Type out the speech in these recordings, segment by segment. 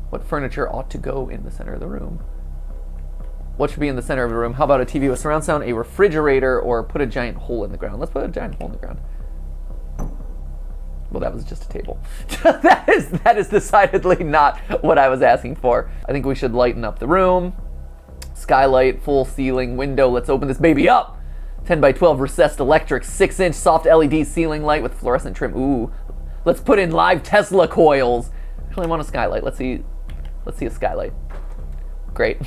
What furniture ought to go in the center of the room? What should be in the center of the room? How about a TV with surround sound, a refrigerator, or put a giant hole in the ground? Let's put a giant hole in the ground. Well, that was just a table. that is decidedly not what I was asking for. I think we should lighten up the room. Skylight, full ceiling, window. Let's open this baby up. 10 by 12 recessed electric, 6-inch soft LED ceiling light with fluorescent trim. Ooh. Let's put in live Tesla coils. Actually, I want a skylight. Let's see a skylight. Great.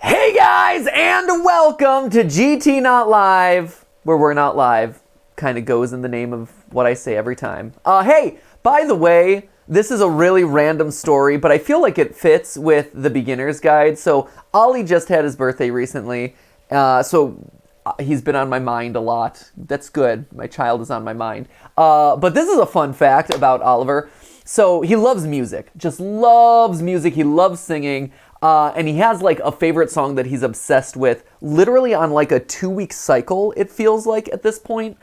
Hey guys, and welcome to GT Not Live, where we're not live. Kind of goes in the name of what I say every time. Hey, by the way, this is a really random story, but I feel like it fits with the beginner's guide. So Ollie just had his birthday recently, so he's been on my mind a lot. That's good. My child is on my mind. But this is a fun fact about Oliver. So he loves music, just loves music. He loves singing. And he has like a favorite song that he's obsessed with, literally on like a 2-week cycle, it feels like at this point.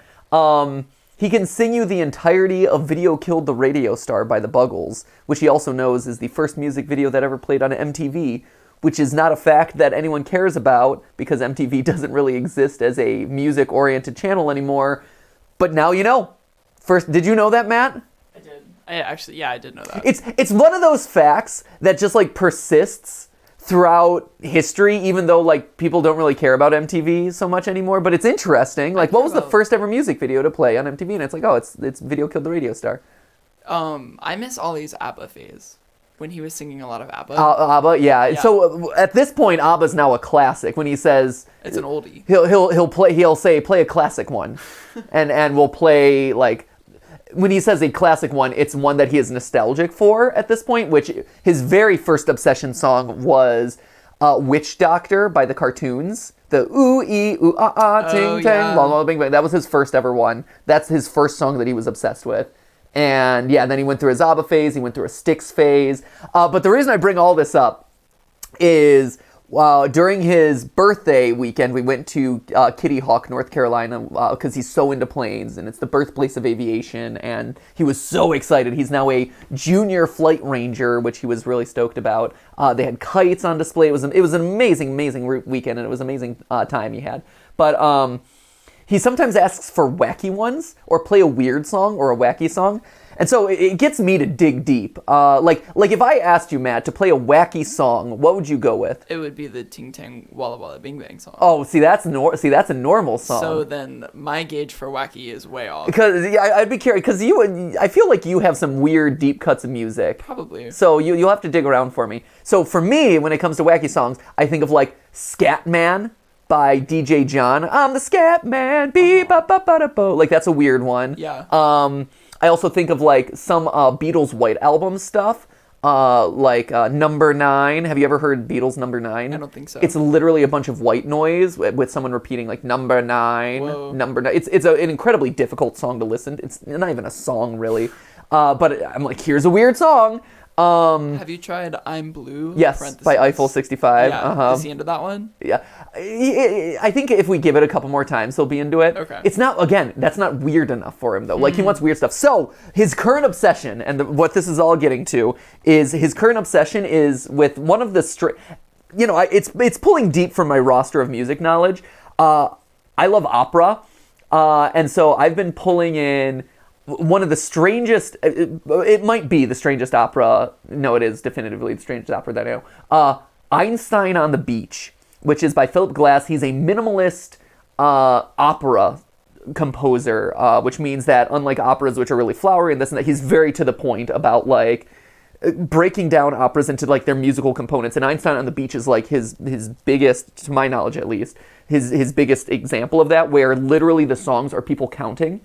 He can sing you the entirety of Video Killed the Radio Star by the Buggles, which he also knows is the first music video that ever played on MTV, which is not a fact that anyone cares about because MTV doesn't really exist as a music-oriented channel anymore. But now you know. First, did you know that, Matt? I did. I did know that. It's one of those facts that just like persists throughout history, even though like people don't really care about MTV so much anymore. But it's interesting. Like, what was the first ever music video to play on MTV? And it's like, oh, it's Video Killed the Radio Star. I miss Ollie's ABBA phase when he was singing a lot of ABBA. ABBA, yeah. So at this point, ABBA's now a classic. When he says it's an oldie, he'll say play a classic one, and we'll play like. When he says a classic one, it's one that he is nostalgic for at this point, which his very first obsession song was Witch Doctor by the cartoons. The ooh, ee, ooh, ah, ah, ting, tang, la, la, bing, bang. That was his first ever one. That's his first song that he was obsessed with. And yeah, then he went through his ABBA phase, he went through a Styx phase. But the reason I bring all this up is during his birthday weekend, we went to Kitty Hawk, North Carolina, because he's so into planes, and it's the birthplace of aviation, and he was so excited. He's now a junior flight ranger, which he was really stoked about. They had kites on display. It was an amazing weekend, and it was an amazing time he had. But he sometimes asks for wacky ones, or play a weird song or a wacky song. And so it gets me to dig deep. Like if I asked you, Matt, to play a wacky song, what would you go with? It would be the Ting Tang Walla Walla Bing Bang song. Oh, that's a normal song. So then my gauge for wacky is way off. Because I'd be curious, because I feel like you have some weird deep cuts of music. Probably. So you'll have to dig around for me. So for me, when it comes to wacky songs, I think of like Scat Man by DJ John. I'm the Scat Man, beep-ba-ba-ba-da-bo. Like, that's a weird one. Yeah. I also think of like some Beatles White Album stuff, like Number 9. Have you ever heard Beatles Number 9? I don't think so. It's literally a bunch of white noise with someone repeating like Number 9, Whoa. Number 9. It's an incredibly difficult song to listen to. It's not even a song really, but I'm like, here's a weird song. Have you tried I'm Blue? Yes, by Eiffel 65. Yeah, is he into that one? Yeah. I think if we give it a couple more times, he'll be into it. Okay. It's not, again, that's not weird enough for him, though. Like, he wants weird stuff. So, his current obsession, and what this is all getting to, is his current obsession is with one of the... it's pulling deep from my roster of music knowledge. I love opera, and so I've been pulling in... one of the strangest, it might be the strangest opera, no, it is definitively the strangest opera that I know, Einstein on the Beach, which is by Philip Glass. He's a minimalist opera composer, which means that unlike operas, which are really flowery and this and that, he's very to the point about like breaking down operas into like their musical components. And Einstein on the Beach is like his biggest, to my knowledge at least, his biggest example of that, where literally the songs are people counting.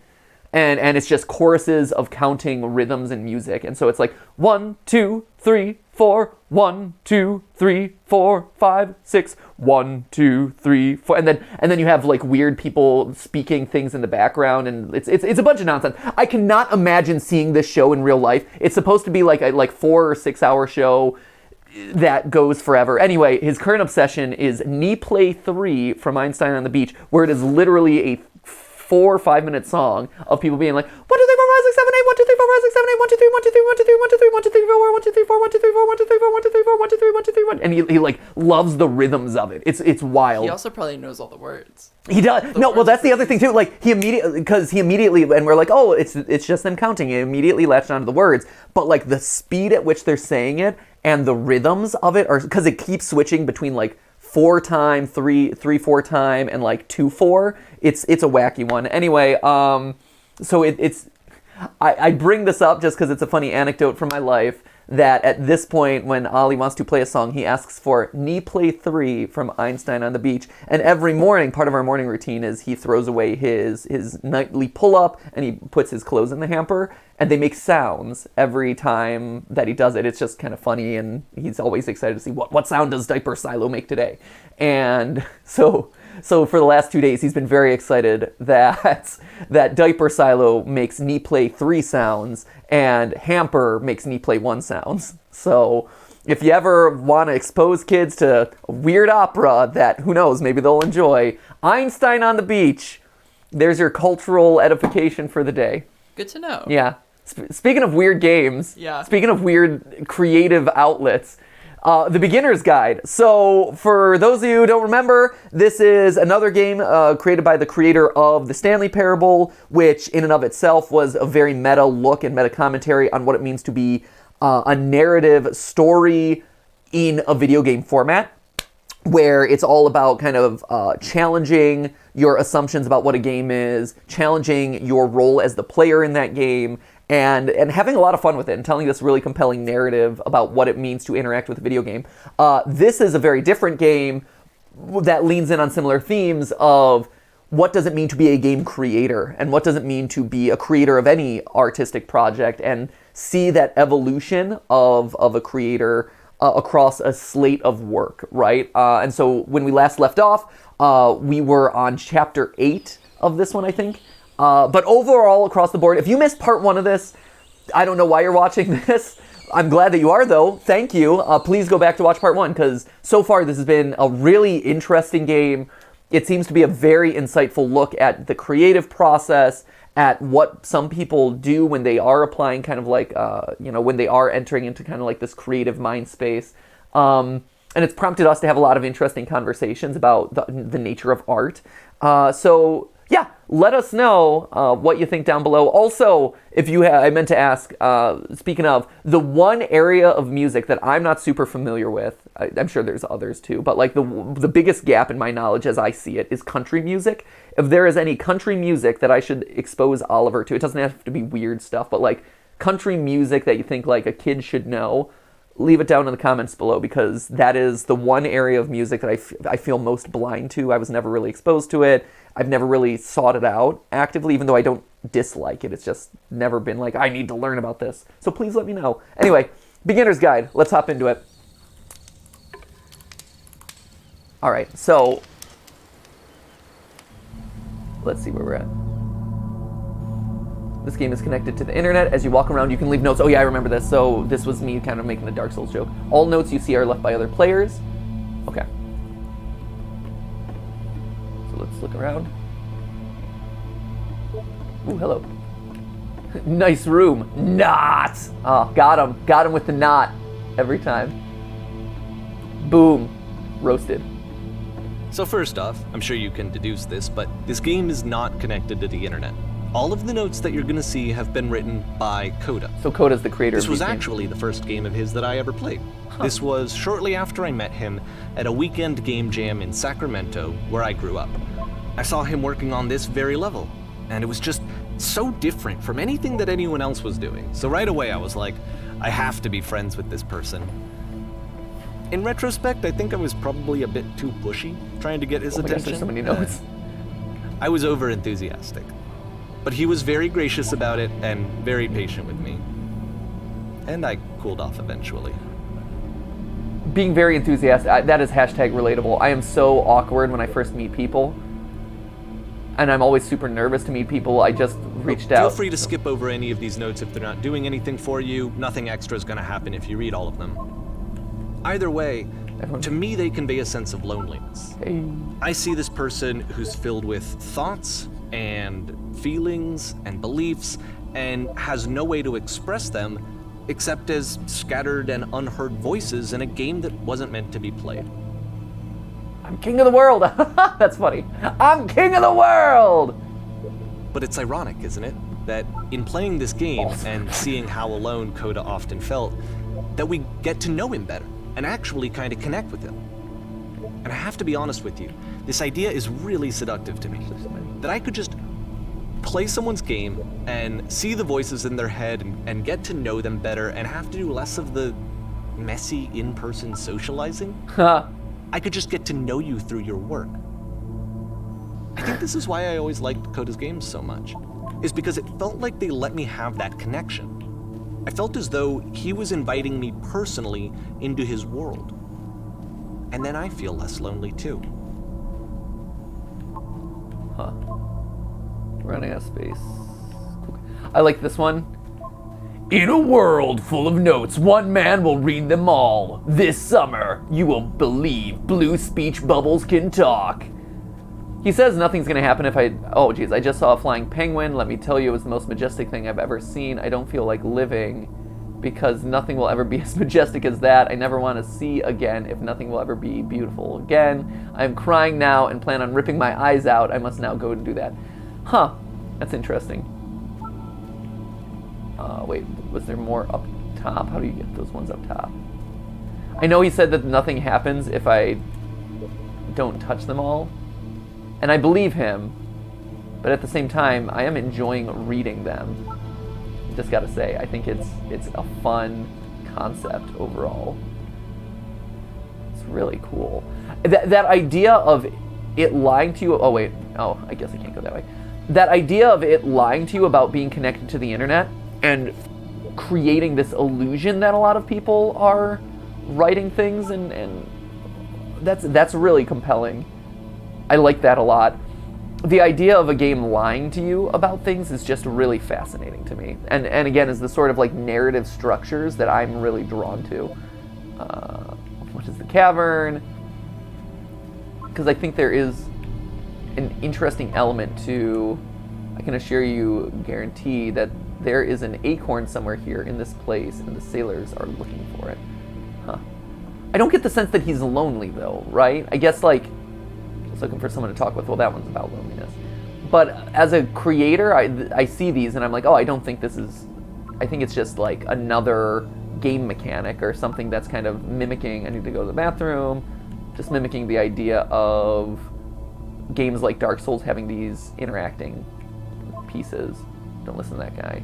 and it's just choruses of counting rhythms and music. And so it's like 1, 2, 3, 4, 1, 2, 3, 4, 5, 6, 1, 2, 3, 4, and then you have like weird people speaking things in the background, and it's a bunch of nonsense. I cannot imagine seeing this show in real life. It's supposed to be like a 4 or 6 hour show that goes forever. Anyway, his current obsession is Knee Play 3 from Einstein on the Beach, where it is literally a 4 or 5 minute song of people being like 1, 2, 3, 4, 5, 6, 7, 8, 1, 2, 3, 4, 5, 6, 7, 8, 1, 2, 3, 1, 2, 3, 1, 2, 3, 1, 2, 3, 1, 2, 3, 4, 1, 2, 3, 4, 1, 2, 3, 4, 1, 2, 3, 4, 1, 2, 3, 4, 1, 2, 3, 1, 2, 3, 1, 2, 3, 1, and he like loves the rhythms of it. It's wild. He also probably knows all the words. He does. No, well, that's the other thing too. Like he immediately, and we're like, oh, it's just them counting. He immediately latched onto the words, but like the speed at which they're saying it and the rhythms of it are, because it keeps switching between like 4 time, 3 4 time, and like 2 4. It's a wacky one. Anyway, so I bring this up just because it's a funny anecdote from my life, that at this point when Ollie wants to play a song, he asks for Knee Play 3 from Einstein on the Beach. And every morning, part of our morning routine is he throws away his nightly pull-up and he puts his clothes in the hamper, and they make sounds every time that he does it. It's just kind of funny, and he's always excited to see what sound does Diaper Silo make today. And so for the last 2 days, he's been very excited that Diaper Silo makes Knee Play 3 sounds and Hamper makes Knee Play 1 sounds. So if you ever want to expose kids to a weird opera that, who knows, maybe they'll enjoy, Einstein on the Beach, there's your cultural edification for the day. Good to know. Yeah. Speaking of weird games, speaking of weird creative outlets, the Beginner's Guide. So for those of you who don't remember, this is another game created by the creator of the Stanley Parable, which in and of itself was a very meta look and meta commentary on what it means to be a narrative story in a video game format, where it's all about kind of challenging your assumptions about what a game is, challenging your role as the player in that game, and having a lot of fun with it and telling this really compelling narrative about what it means to interact with a video game. This is a very different game that leans in on similar themes of what does it mean to be a game creator, and what does it mean to be a creator of any artistic project, and see that evolution of a creator across a slate of work, right? And so when we last left off, we were on chapter 8 of this one, I think. But overall, across the board, if you missed part 1 of this, I don't know why you're watching this. I'm glad that you are, though. Thank you. Please go back to watch part 1, because so far this has been a really interesting game. It seems to be a very insightful look at the creative process, at what some people do when they are applying kind of like, when they are entering into kind of like this creative mind space. And it's prompted us to have a lot of interesting conversations about the nature of art. So yeah, let us know what you think down below. Also, if you I meant to ask, speaking of, the one area of music that I'm not super familiar with, I'm sure there's others too, but like the biggest gap in my knowledge as I see it is country music. If there is any country music that I should expose Oliver to, it doesn't have to be weird stuff, but like country music that you think like a kid should know, leave it down in the comments below, because that is the one area of music that I feel most blind to. I was never really exposed to it. I've never really sought it out actively, even though I don't dislike it. It's just never been like, I need to learn about this. So please let me know. Anyway, Beginner's Guide. Let's hop into it. All right, so let's see where we're at. This game is connected to the internet. As you walk around, you can leave notes. Oh yeah, I remember this. So this was me kind of making the Dark Souls joke. All notes you see are left by other players. Okay. So let's look around. Ooh, hello. Nice room. Knot! Oh, got him. Got him with the knot every time. Boom. Roasted. So first off, I'm sure you can deduce this, but this game is not connected to the internet. All of the notes that you're gonna see have been written by Coda. So Coda's the creator of This was actually the first game of his that I ever played. This was shortly after I met him at a weekend game jam in Sacramento, where I grew up. I saw him working on this very level, and it was just so different from anything that anyone else was doing. So right away I was like, I have to be friends with this person. In retrospect, I think I was probably a bit too pushy, trying to get his attention. There's so many notes. I was over enthusiastic. But he was very gracious about it and very patient with me. And I cooled off eventually. Being very enthusiastic, that is hashtag relatable. I am so awkward when I first meet people. And I'm always super nervous to meet people. I just reached out. Feel free to skip over any of these notes if they're not doing anything for you. Nothing extra is going to happen if you read all of them. Either way, to me they convey a sense of loneliness. Hey. I see this person who's filled with thoughts and feelings and beliefs and has no way to express them except as scattered and unheard voices in a game that wasn't meant to be played. I'm king of the world. That's funny. I'm king of the world. But it's ironic, isn't it? That in playing this game and seeing how alone Coda often felt, that we get to know him better and actually kind of connect with him. And I have to be honest with you, this idea is really seductive to me. That I could just play someone's game and see the voices in their head and get to know them better and have to do less of the messy in-person socializing. I could just get to know you through your work. I think this is why I always liked Coda's games so much, is because it felt like they let me have that connection. I felt as though he was inviting me personally into his world. And then I feel less lonely too. Huh. Running out of space. I like this one. In a world full of notes, one man will read them all. This summer, you will believe blue speech bubbles can talk. He says nothing's gonna happen if I... Oh, geez, I just saw a flying penguin. Let me tell you, it was the most majestic thing I've ever seen. I don't feel like living because nothing will ever be as majestic as that. I never want to see again if nothing will ever be beautiful again. I'm crying now and plan on ripping my eyes out. I must now go and do that. Huh, that's interesting. Wait, was there more up top? How do you get those ones up top? I know he said that nothing happens if I don't touch them all. And I believe him, but at the same time, I am enjoying reading them. Just gotta say, I think it's a fun concept overall. It's really cool. That idea of it lying to you, oh wait, oh, I guess I can't go that way. That idea of it lying to you about being connected to the internet and creating this illusion that a lot of people are writing things, and that's really compelling. I like that a lot. The idea of a game lying to you about things is just really fascinating to me. And again, is the sort of like narrative structures that I'm really drawn to. What is the cavern? Because I think there is an interesting element to, I can assure you, guarantee that there is an acorn somewhere here in this place and the sailors are looking for it. Huh. I don't get the sense that he's lonely though, right? I guess like, looking for someone to talk with. Well, that one's about loneliness. But as a creator, I see these and I'm like, oh, I don't think this is... I think it's just like another game mechanic or something that's kind of mimicking, I need to go to the bathroom, just mimicking the idea of games like Dark Souls having these interacting pieces. Don't listen to that guy.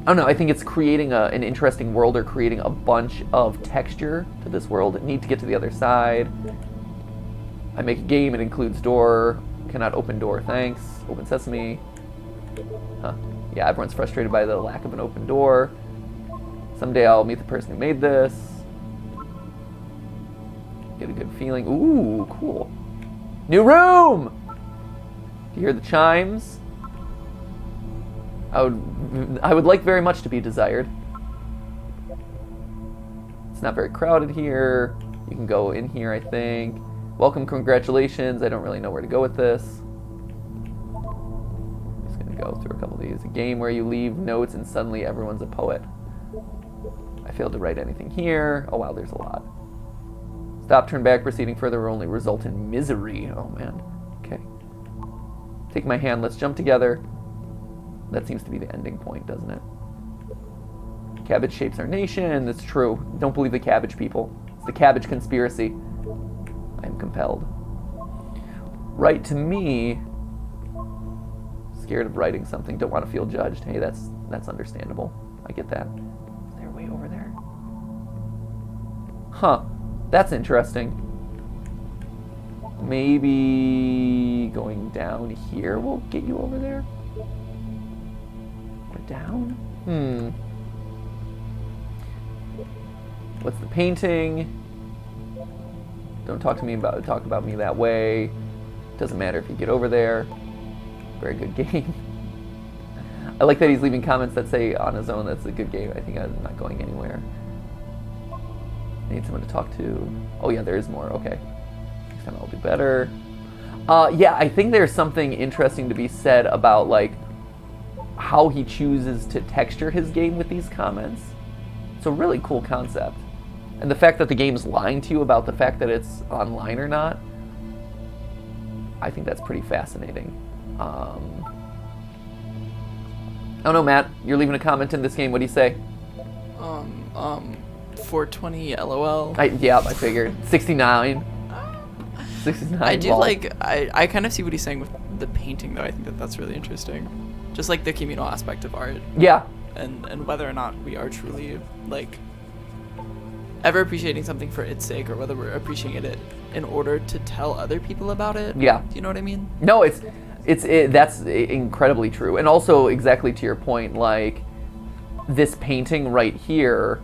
I don't know, I think it's creating an interesting world or creating a bunch of texture to this world. Need to get to the other side. I make a game, it includes door, cannot open door, thanks. Open sesame. Huh. Yeah, everyone's frustrated by the lack of an open door. Someday I'll meet the person who made this. Get a good feeling. Ooh, cool. New room! Do you hear the chimes? I would like very much to be desired. It's not very crowded here. You can go in here, I think. Welcome, congratulations. I don't really know where to go with this. I'm just gonna go through a couple of these. A game where you leave notes and suddenly everyone's a poet. I failed to write anything here. Oh wow, there's a lot. Stop, turn back, proceeding further will only result in misery. Oh man, okay. Take my hand, let's jump together. That seems to be the ending point, doesn't it? Cabbage shapes our nation, that's true. Don't believe the cabbage people. It's the cabbage conspiracy. I'm compelled. Write to me. Scared of writing something, don't want to feel judged. Hey, that's understandable. I get that. They're way over there. Huh. That's interesting. Maybe going down here will get you over there? it down? What's the painting? Don't talk about me that way. Doesn't matter if you get over there. Very good game. I like that he's leaving comments that say on his own that's a good game. I think I'm not going anywhere. I need someone to talk to. Oh yeah, there is more. Okay. Next time I'll do better. Yeah, I think there's something interesting to be said about like how he chooses to texture his game with these comments. It's a really cool concept. And the fact that the game's lying to you about the fact that it's online or not, I think that's pretty fascinating. I don't know, Matt, you're leaving a comment in this game. What do you say? 420 LOL. Yeah, I figured. 69. 69. I do like, I kind of see what he's saying with the painting, though. I think that's really interesting. Just like the communal aspect of art. Yeah. And whether or not we are truly, like, ever appreciating something for its sake, or whether we're appreciating it in order to tell other people about it. Yeah. Do you know what I mean? No, that's incredibly true. And also, exactly to your point, like, this painting right here,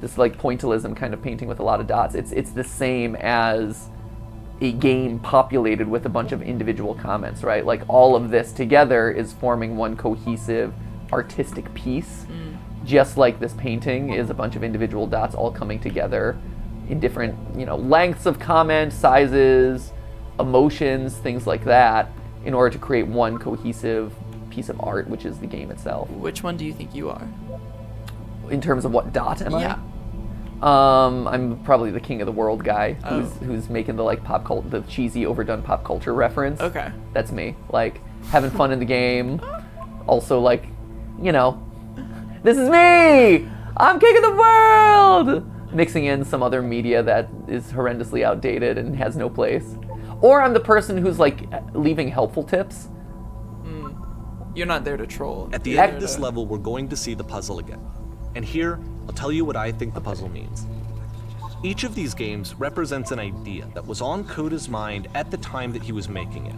this, like, pointillism kind of painting with a lot of dots, it's the same as a game populated with a bunch of individual comments, right? Like, all of this together is forming one cohesive artistic piece. Just like this painting is a bunch of individual dots all coming together in different, lengths of comment, sizes, emotions, things like that, in order to create one cohesive piece of art, which is the game itself. Which one do you think you are? In terms of what dot am Yeah. I? I'm probably the king of the world guy who's making the like the cheesy overdone pop culture reference. Okay. That's me. Like having fun in the game. Also like, this is me! I'm king of the world! Mixing in some other media that is horrendously outdated and has no place. Or I'm the person who's like leaving helpful tips. You're not there to troll. At the end of this level, we're going to see the puzzle again. And here, I'll tell you what I think the puzzle means. Each of these games represents an idea that was on Coda's mind at the time that he was making it.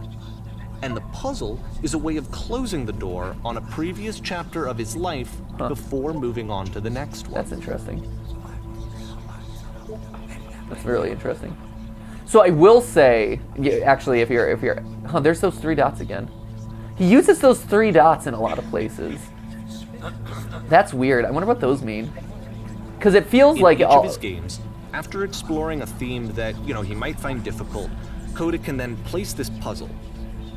And the puzzle is a way of closing the door on a previous chapter of his life before moving on to the next one. That's interesting. That's really interesting. So I will say, actually, if you're, there's those 3 dots again. He uses those 3 dots in a lot of places. That's weird. I wonder what those mean. Because it feels like each of his games, after exploring a theme that he might find difficult, Coda can then place this puzzle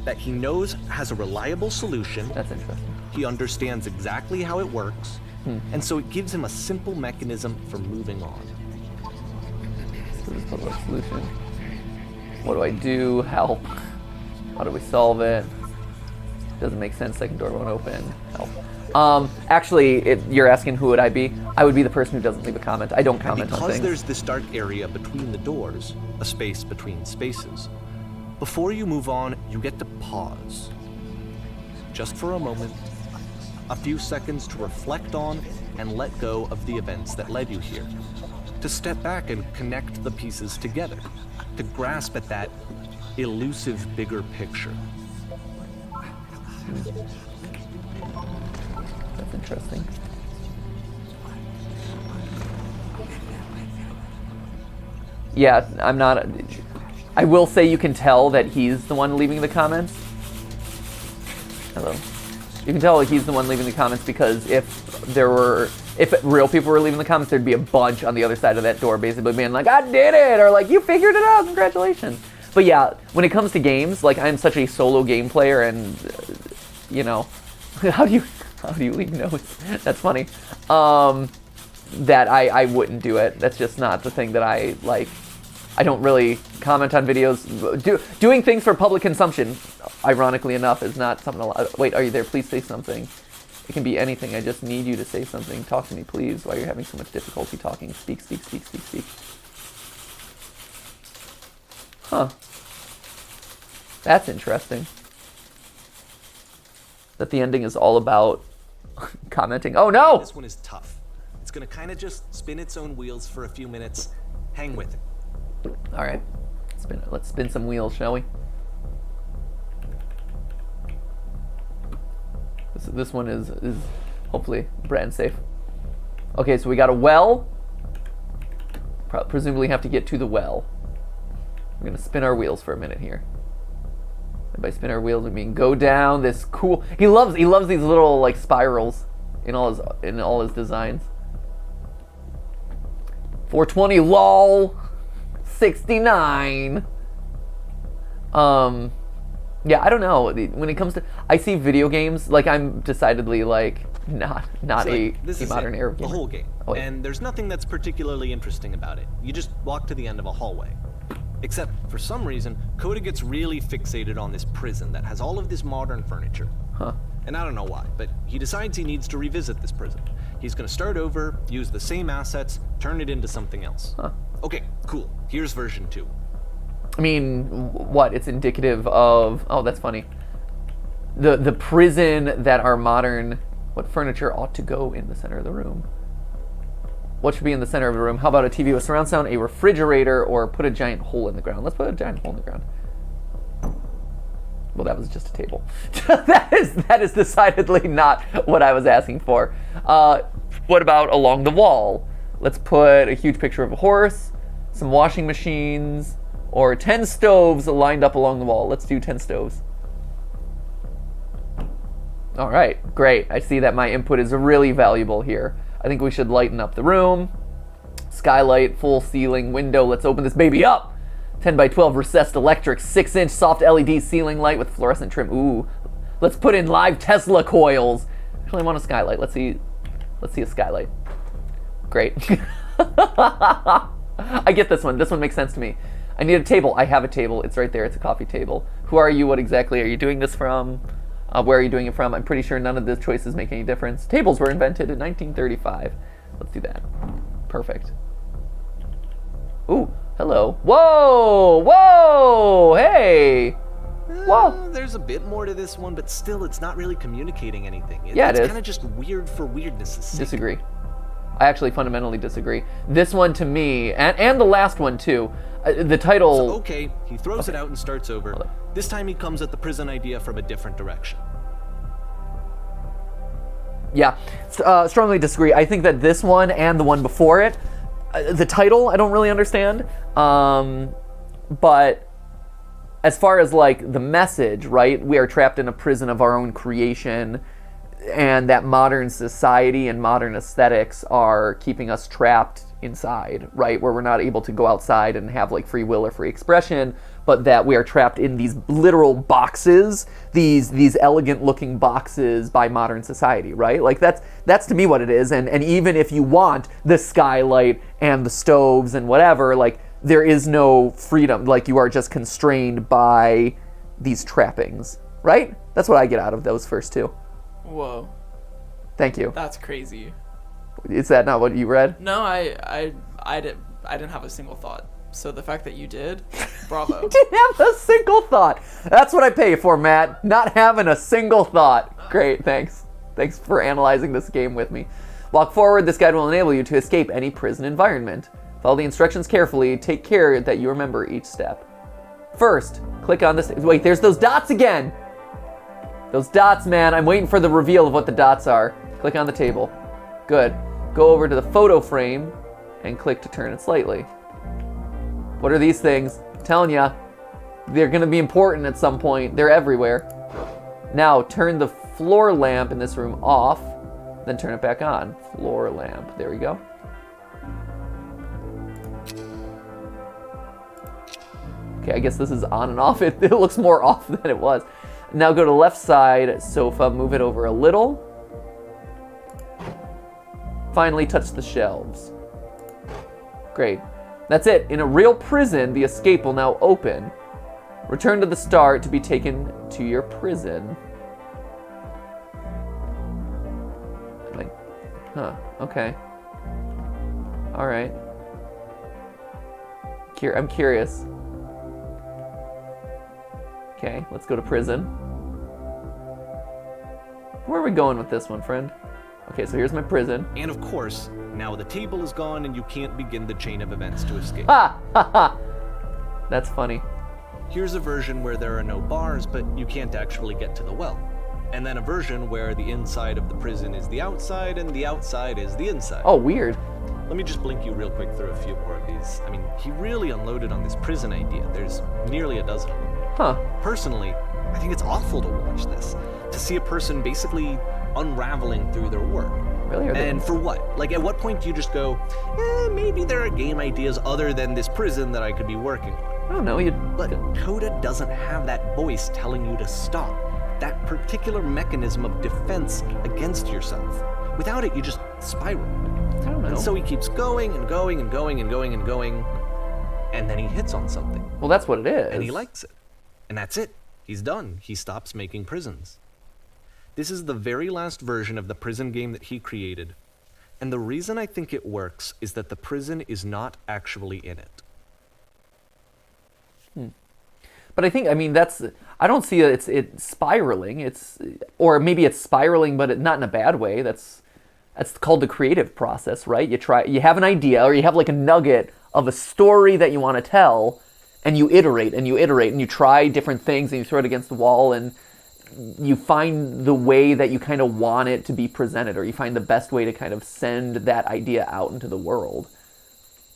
that he knows has a reliable solution. That's interesting. He understands exactly how it works, and so it gives him a simple mechanism for moving on. So this puzzle solution. What do I do? Help. How do we solve it? Doesn't make sense. Second door won't open. Help. Actually, you're asking who would I be? I would be the person who doesn't leave a comment. I don't comment on things. Because there's this dark area between the doors, a space between spaces, before you move on, you get to pause. Just for a moment, a few seconds to reflect on and let go of the events that led you here. To step back and connect the pieces together. To grasp at that elusive bigger picture. That's interesting. Yeah, I'm not... I will say you can tell that he's the one leaving the comments. Hello. You can tell that he's the one leaving the comments because if real people were leaving the comments, there'd be a bunch on the other side of that door basically being like, I did it! Or like, you figured it out, congratulations. But yeah, when it comes to games, like I'm such a solo game player and, how do you leave notes? That's funny. That I wouldn't do it. That's just not the thing that I like. I don't really comment on videos. Doing things for public consumption, ironically enough, is not something. Wait, are you there? Please say something. It can be anything. I just need you to say something. Talk to me, please. Why you're having so much difficulty talking? Speak, speak, speak, speak, speak. Huh. That's interesting. That the ending is all about commenting. Oh no! This one is tough. It's gonna kind of just spin its own wheels for a few minutes. Hang with it. All right, let's spin some wheels, shall we? This one is Hopefully, brand safe. Okay, so we got a well. Presumably have to get to the well. We're gonna spin our wheels for a minute here. And by spin our wheels, I mean go down this cool. He loves these little like spirals in all his designs. 420 lol. 69. Yeah, I don't know. When it comes to, I see video games, like I'm decidedly like not a modern era gamer. The whole game, and there's nothing that's particularly interesting about it. You just walk to the end of a hallway. Except, for some reason, Coda gets really fixated on this prison that has all of this modern furniture. Huh. And I don't know why, but he decides he needs to revisit this prison. He's gonna start over, use the same assets, turn it into something else. Huh. Okay, cool. Here's version 2. I mean, what? It's indicative of... Oh, that's funny. The prison that our modern... What furniture ought to go in the center of the room? What should be in the center of the room? How about a TV with surround sound, a refrigerator, or put a giant hole in the ground? Let's put a giant hole in the ground. Well, that was just a table. that is decidedly not what I was asking for. What about along the wall? Let's put a huge picture of a horse, some washing machines, or 10 stoves lined up along the wall. Let's do 10 stoves. All right, great. I see that my input is really valuable here. I think we should lighten up the room. Skylight, full ceiling, window. Let's open this baby up. 10 by 12 recessed electric, 6-inch soft LED ceiling light with fluorescent trim. Ooh, let's put in live Tesla coils. Actually, I want a skylight. Let's see a skylight. Great. I get this one. This one makes sense to me. I need a table. I have a table. It's right there. It's a coffee table. Who are you? What exactly are you doing this from? Where are you doing it from? I'm pretty sure none of the choices make any difference. Tables were invented in 1935. Let's do that. Perfect. Ooh, hello. Whoa, whoa, hey. Whoa. There's a bit more to this one, but still, it's not really communicating anything. Yeah, it is. It's kind of just weird for weirdness' sake. Disagree. I actually fundamentally disagree. This one to me, and the last one too, the title... So, okay, he throws it out and starts over. This time he comes at the prison idea from a different direction. Yeah, strongly disagree. I think that this one and the one before it, the title I don't really understand, but as far as like the message, right? We are trapped in a prison of our own creation, and that modern society and modern aesthetics are keeping us trapped inside, right? Where we're not able to go outside and have like free will or free expression, but that we are trapped in these literal boxes, these elegant looking boxes by modern society, right? Like that's to me what it is. And even if you want the skylight and the stoves and whatever, like there is no freedom. Like you are just constrained by these trappings, right? That's what I get out of those first two. Whoa. Thank you. That's crazy. Is that not what you read? No, I didn't have a single thought. So the fact that you did, bravo. You didn't have a single thought. That's what I pay you for, Matt. Not having a single thought. Great, thanks. Thanks for analyzing this game with me. Walk forward. This guide will enable you to escape any prison environment. Follow the instructions carefully. Take care that you remember each step. First, click on this. Wait, there's those dots again. Those dots, man. I'm waiting for the reveal of what the dots are. Click on the table. Good. Go over to the photo frame and click to turn it slightly. What are these things? I'm telling ya, they're gonna be important at some point. They're everywhere. Now turn the floor lamp in this room off, then turn it back on. Floor lamp, there we go. Okay, I guess this is on and off. It looks more off than it was. Now go to left side sofa, move it over a little. Finally touch the shelves. Great. That's it. In a real prison, the escape will now open. Return to the start to be taken to your prison. Like, huh, okay. All right. I'm curious. Okay, let's go to prison. Where are we going with this one, friend? Okay, so here's my prison. And of course, now the table is gone and you can't begin the chain of events to escape. Ha! Ha ha! That's funny. Here's a version where there are no bars, but you can't actually get to the well. and then a version where the inside of the prison is the outside and the outside is the inside. Oh, weird. Let me just blink you real quick through a few more of these. I mean, he really unloaded on this prison idea. There's nearly a dozen of them. Huh. Personally, I think it's awful to watch this, to see a person basically unraveling through their work. Really? And for what? Like, at what point do you just go, maybe there are game ideas other than this prison that I could be working on? I don't know. But Coda doesn't have that voice telling you to stop, that particular mechanism of defense against yourself. Without it, you just spiral. I don't know. And so he keeps going and going and going and going and going, and then he hits on something. Well, that's what it is. And he likes it. And that's it. He's done. He stops making prisons. This is the very last version of the prison game that he created. And the reason I think it works is that the prison is not actually in it. But I think, I mean, I don't see it's spiraling. Or maybe it's spiraling, but not in a bad way. That's called the creative process, right? You have an idea, or you have like a nugget of a story that you want to tell, and you iterate and you iterate and you try different things and you throw it against the wall and you find the way that you kind of want it to be presented, or you find the best way to kind of send that idea out into the world.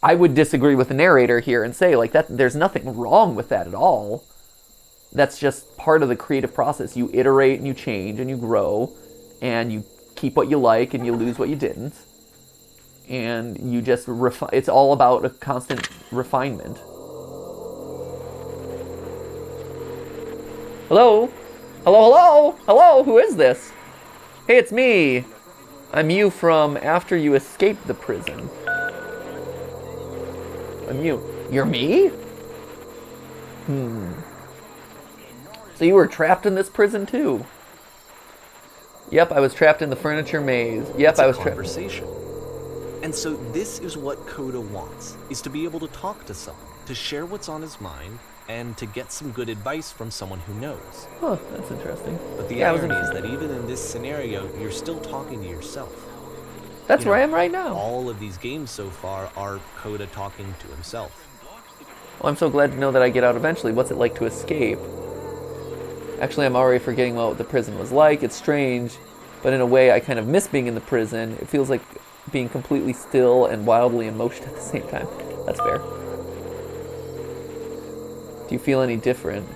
I would disagree with the narrator here and say like that there's nothing wrong with that at all. That's just part of the creative process. You iterate and you change and you grow and you keep what you like and you lose what you didn't. And you just refine. It's all about a constant refinement. Hello? Hello, hello? Hello, who is this? Hey, it's me. I'm you from after you escaped the prison. I'm you. You're me? So you were trapped in this prison too? Yep, I was trapped in the furniture maze. Yep, I was trapped. Conversation. And so this is what Coda wants, is to be able to talk to someone, to share what's on his mind, and to get some good advice from someone who knows. Huh, that's interesting. But the irony is that even in this scenario, you're still talking to yourself. That's where I am right now. All of these games so far are Coda talking to himself. Well, I'm so glad to know that I get out eventually. What's it like to escape? Actually, I'm already forgetting what the prison was like. It's strange, but in a way, I kind of miss being in the prison. It feels like being completely still and wildly in motion at the same time. That's fair. Do you feel any different?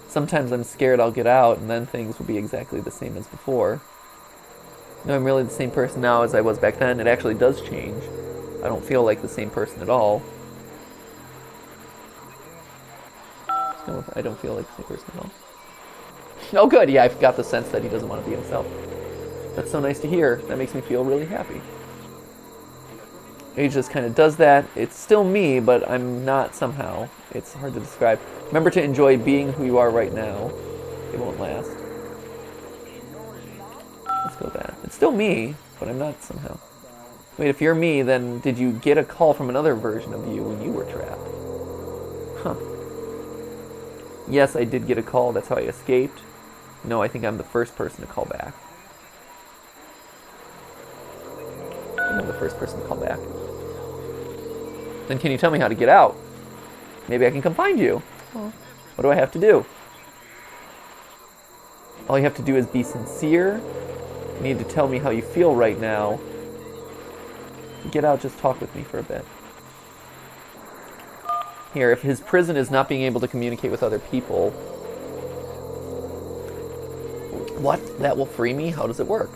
Sometimes I'm scared I'll get out and then things will be exactly the same as before. No, I'm really the same person now as I was back then. It actually does change. I don't feel like the same person at all. No, I don't feel like the same person at all. Oh good, yeah, I've got the sense that he doesn't want to be himself. That's so nice to hear. That makes me feel really happy. Age just kind of does that. It's still me, but I'm not somehow. It's hard to describe. Remember to enjoy being who you are right now. It won't last. Let's go with that. It's still me, but I'm not somehow. Wait, if you're me, then did you get a call from another version of you when you were trapped? Huh. Yes, I did get a call. That's how I escaped. No, I think I'm the first person to call back. I'm the first person to call back. Then can you tell me how to get out? Maybe I can come find you. What do I have to do? All you have to do is be sincere. You need to tell me how you feel right now. To get out, just talk with me for a bit. Here, if his prison is not being able to communicate with other people, what? That will free me? How does it work?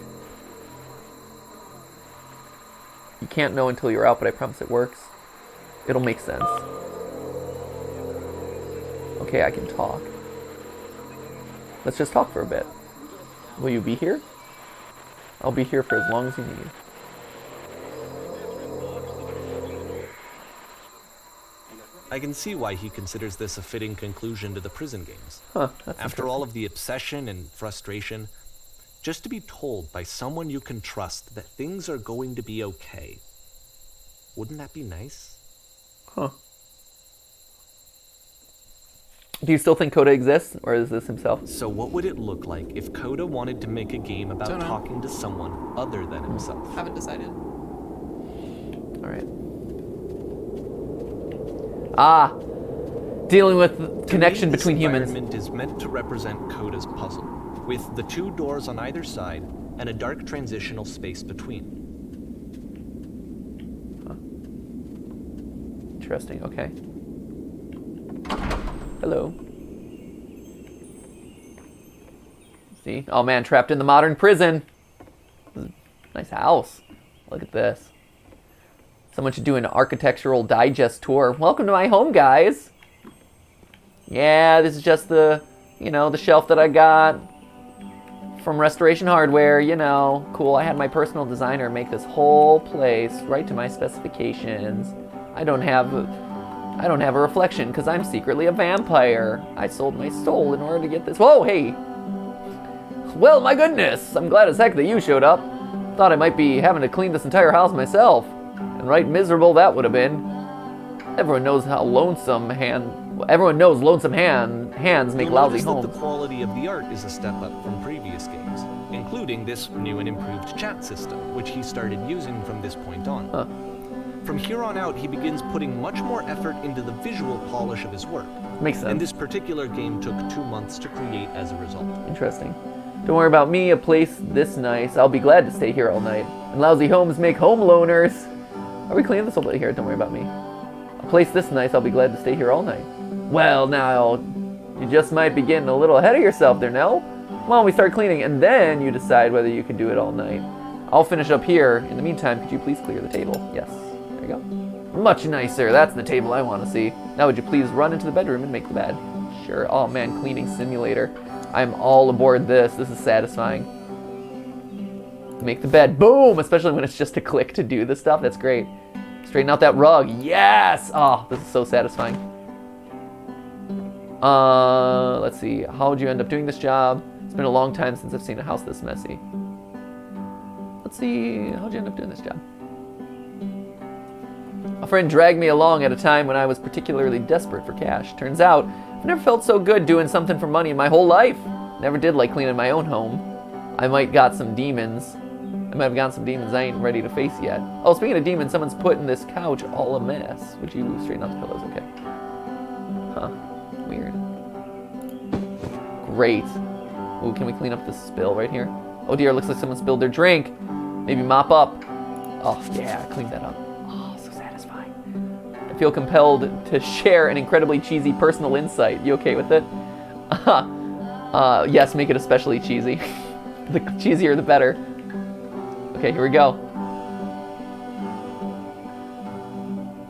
You can't know until you're out, but I promise it works. It'll make sense. Okay, I can talk. Let's just talk for a bit. Will you be here? I'll be here for as long as you need. I can see why he considers this a fitting conclusion to the prison games. Huh, After all of the obsession and frustration, just to be told by someone you can trust that things are going to be okay. Wouldn't that be nice? Huh. Do you still think Coda exists, or is this himself? So what would it look like if Coda wanted to make a game about talking to someone other than himself? Haven't decided. All right. Dealing with connection between humans. This environment is meant to represent Coda's puzzle. with the 2 doors on either side and a dark transitional space between. Interesting, okay. Hello. See? Oh man, trapped in the modern prison. Nice house. Look at this. Someone should do an architectural digest tour. Welcome to my home, guys. Yeah, this is just the, the shelf that I got from Restoration Hardware, Cool, I had my personal designer make this whole place right to my specifications. I don't have a reflection because I'm secretly a vampire. I sold my soul in order to get this. Whoa, hey. Well, my goodness. I'm glad as heck that you showed up. Thought I might be having to clean this entire house myself. And right miserable that would have been. Everyone knows lonesome hands make You'll lousy notice homes. that the quality of the art is a step up from previous games, including this new and improved chat system, which he started using from this point on. Huh. From here on out, he begins putting much more effort into the visual polish of his work. Makes sense. And this particular game took 2 months to create as a result. Interesting. Don't worry about me, a place this nice. I'll be glad to stay here all night. And lousy homes make home loners. Are we cleaning this whole bit here? Don't worry about me. A place this nice, I'll be glad to stay here all night. Well, now, you just might be getting a little ahead of yourself there, no? Come on, we start cleaning, and then you decide whether you can do it all night. I'll finish up here. In the meantime, could you please clear the table? Yes. There you go. Much nicer. That's the table I want to see. Now, would you please run into the bedroom and make the bed? Sure. Oh, man, cleaning simulator. I'm all aboard this. This is satisfying. Make the bed. Boom! Especially when it's just a click to do this stuff. That's great. Straighten out that rug. Yes! Oh, this is so satisfying. Let's see. How would you end up doing this job? It's been a long time since I've seen a house this messy. Let's see. How'd you end up doing this job? A friend dragged me along at a time when I was particularly desperate for cash. Turns out, I've never felt so good doing something for money in my whole life. Never did like cleaning my own home. I might have got some demons I ain't ready to face yet. Oh, speaking of demons, someone's putting this couch all a mess. Would you straighten out the pillows? Okay. Huh. Weird. Great. Ooh, can we clean up this spill right here? Oh dear, looks like someone spilled their drink. Maybe mop up. Oh, yeah, clean that up. Oh, so satisfying. I feel compelled to share an incredibly cheesy personal insight. You okay with it? Yes, make it especially cheesy. The cheesier, the better. Okay, here we go.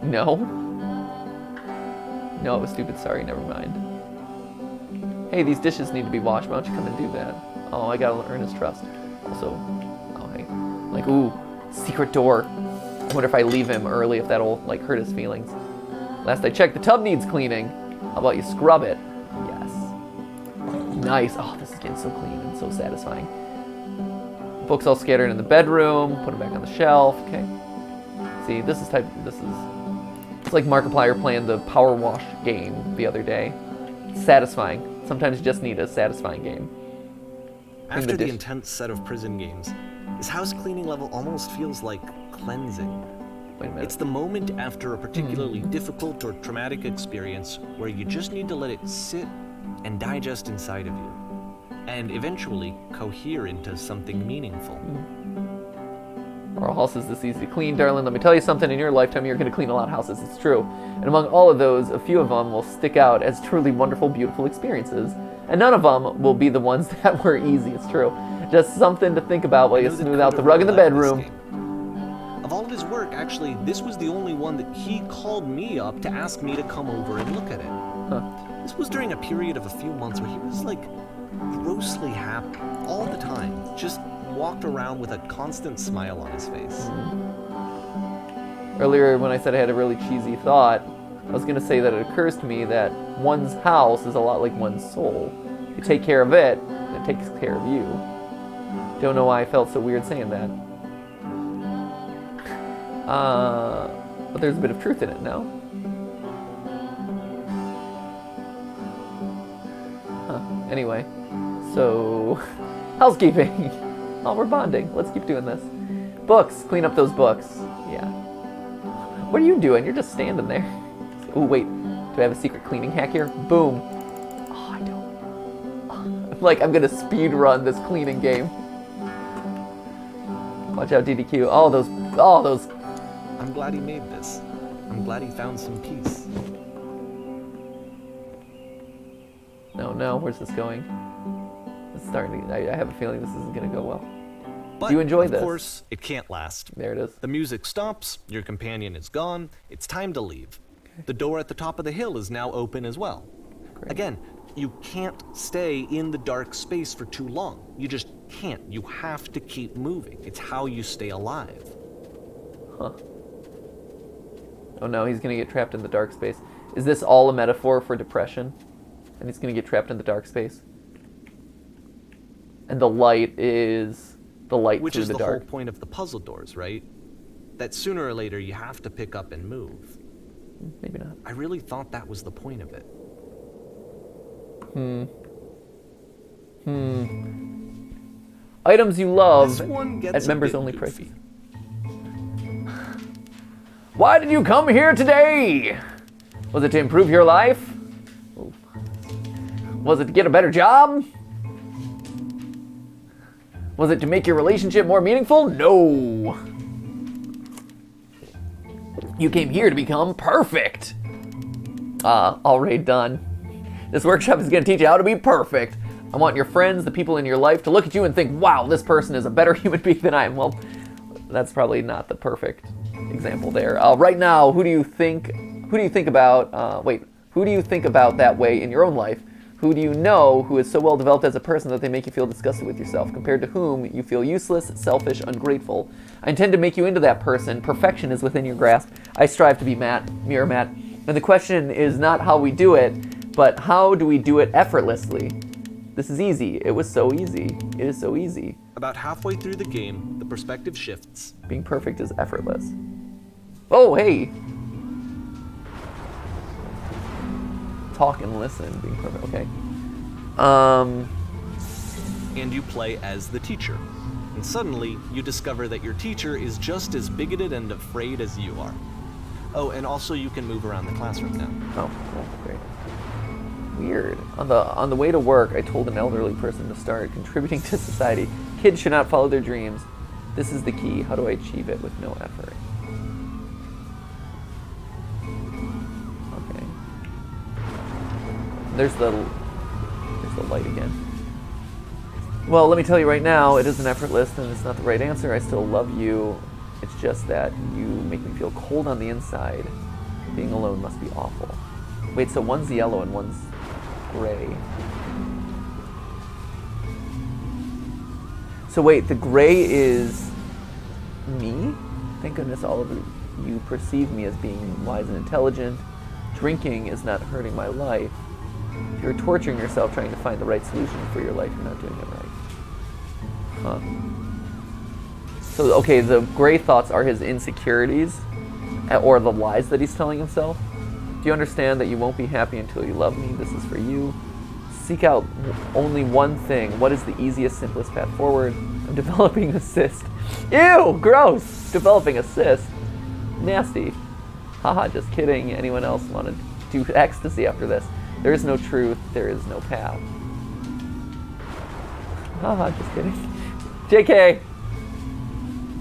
No? No, it was stupid. Sorry, never mind. Hey, these dishes need to be washed. Why don't you come and do that? Oh, I gotta earn his trust. Also, oh, hey. Like, ooh, secret door. I wonder if I leave him early, if that'll, like, hurt his feelings. Last I checked, the tub needs cleaning. How about you scrub it? Yes. Nice. Oh, this is getting so clean and so satisfying. Books all scattered in the bedroom. Put them back on the shelf. Okay. See, it's like Markiplier playing the Power Wash game the other day. It's satisfying. Sometimes you just need a satisfying game. After the intense set of prison games, this house cleaning level almost feels like cleansing. Wait a minute. It's the moment after a particularly difficult or traumatic experience where you just need to let it sit and digest inside of you, and eventually cohere into something meaningful. Our house is this easy to clean, darling. Let me tell you something. In your lifetime, you're going to clean a lot of houses. It's true. And among all of those, a few of them will stick out as truly wonderful, beautiful experiences. And none of them will be the ones that were easy. It's true. Just something to think about while you smooth out the rug in the bedroom. Of all of his work, actually, this was the only one that he called me up to ask me to come over and look at it. Huh. This was during a period of a few months where he was like grossly happy all the time. Just walked around with a constant smile on his face. Earlier when I said I had a really cheesy thought, I was going to say that it occurs to me that one's house is a lot like one's soul. You take care of it, and it takes care of you. Don't know why I felt so weird saying that. But there's a bit of truth in it, no? Anyway, so housekeeping. Oh, we're bonding. Let's keep doing this. Books. Clean up those books. Yeah. What are you doing? You're just standing there. Oh, wait. Do I have a secret cleaning hack here? Boom. Oh, I don't. Like, I'm gonna speed run this cleaning game. Watch out, DDQ. All those. I'm glad he made this. I'm glad he found some peace. No, where's this going? It's starting to, I have a feeling this isn't gonna go well. But, Do you enjoy this? Of course, it can't last. There it is. The music stops, your companion is gone, it's time to leave. Okay. The door at the top of the hill is now open as well. Great. Again, you can't stay in the dark space for too long. You just can't. You have to keep moving. It's how you stay alive. Huh. Oh no, he's gonna get trapped in the dark space. Is this all a metaphor for depression? And he's gonna get trapped in the dark space? And the light is the light Which through is the the dark. whole point of the puzzle doors, right? That sooner or later you have to pick up and move. Maybe not. I really thought that was the point of it. Items you love This one gets at a members bit only goofy. prices. Why did you come here today? Was it to improve your life? Was it to get a better job? Was it to make your relationship more meaningful? No. You came here to become perfect. Already done. This workshop is going to teach you how to be perfect. I want your friends, the people in your life, to look at you and think, wow, this person is a better human being than I am. Well, that's probably not the perfect example there. Right now, who do you think about that way in your own life? Who do you know who is so well developed as a person that they make you feel disgusted with yourself, compared to whom you feel useless, selfish, ungrateful? I intend to make you into that person. Perfection is within your grasp. I strive to be Matt, Mirror Matt. And the question is not how we do it, but how do we do it effortlessly? This is easy. It was so easy. It is so easy. About halfway through the game, the perspective shifts. Being perfect is effortless. Oh, hey! Talk and listen. Being perfect. Okay. And you play as the teacher. And suddenly, you discover that your teacher is just as bigoted and afraid as you are. Oh, and also you can move around the classroom now. Oh, great. Weird. On the way to work, I told an elderly person to start contributing to society. Kids should not follow their dreams. This is the key. How do I achieve it with no effort? Okay. There's the light again. Well, let me tell you right now, it isn't effortless and it's not the right answer. I still love you. It's just that you make me feel cold on the inside. Being alone must be awful. Wait, so one's yellow and one's gray. So wait, the gray is me? Thank goodness all of you perceive me as being wise and intelligent. Drinking is not hurting my life. If you're torturing yourself trying to find the right solution for your life, you're not doing it right. Huh. So, okay, the gray thoughts are his insecurities, or the lies that he's telling himself. Do you understand that you won't be happy until you love me? This is for you. Seek out only one thing. What is the easiest, simplest path forward? I'm developing a cyst. Ew, gross. Developing a cyst. Nasty. Haha, just kidding. Anyone else want to do ecstasy after this? There is no truth. There is no path. Haha, just kidding. JK.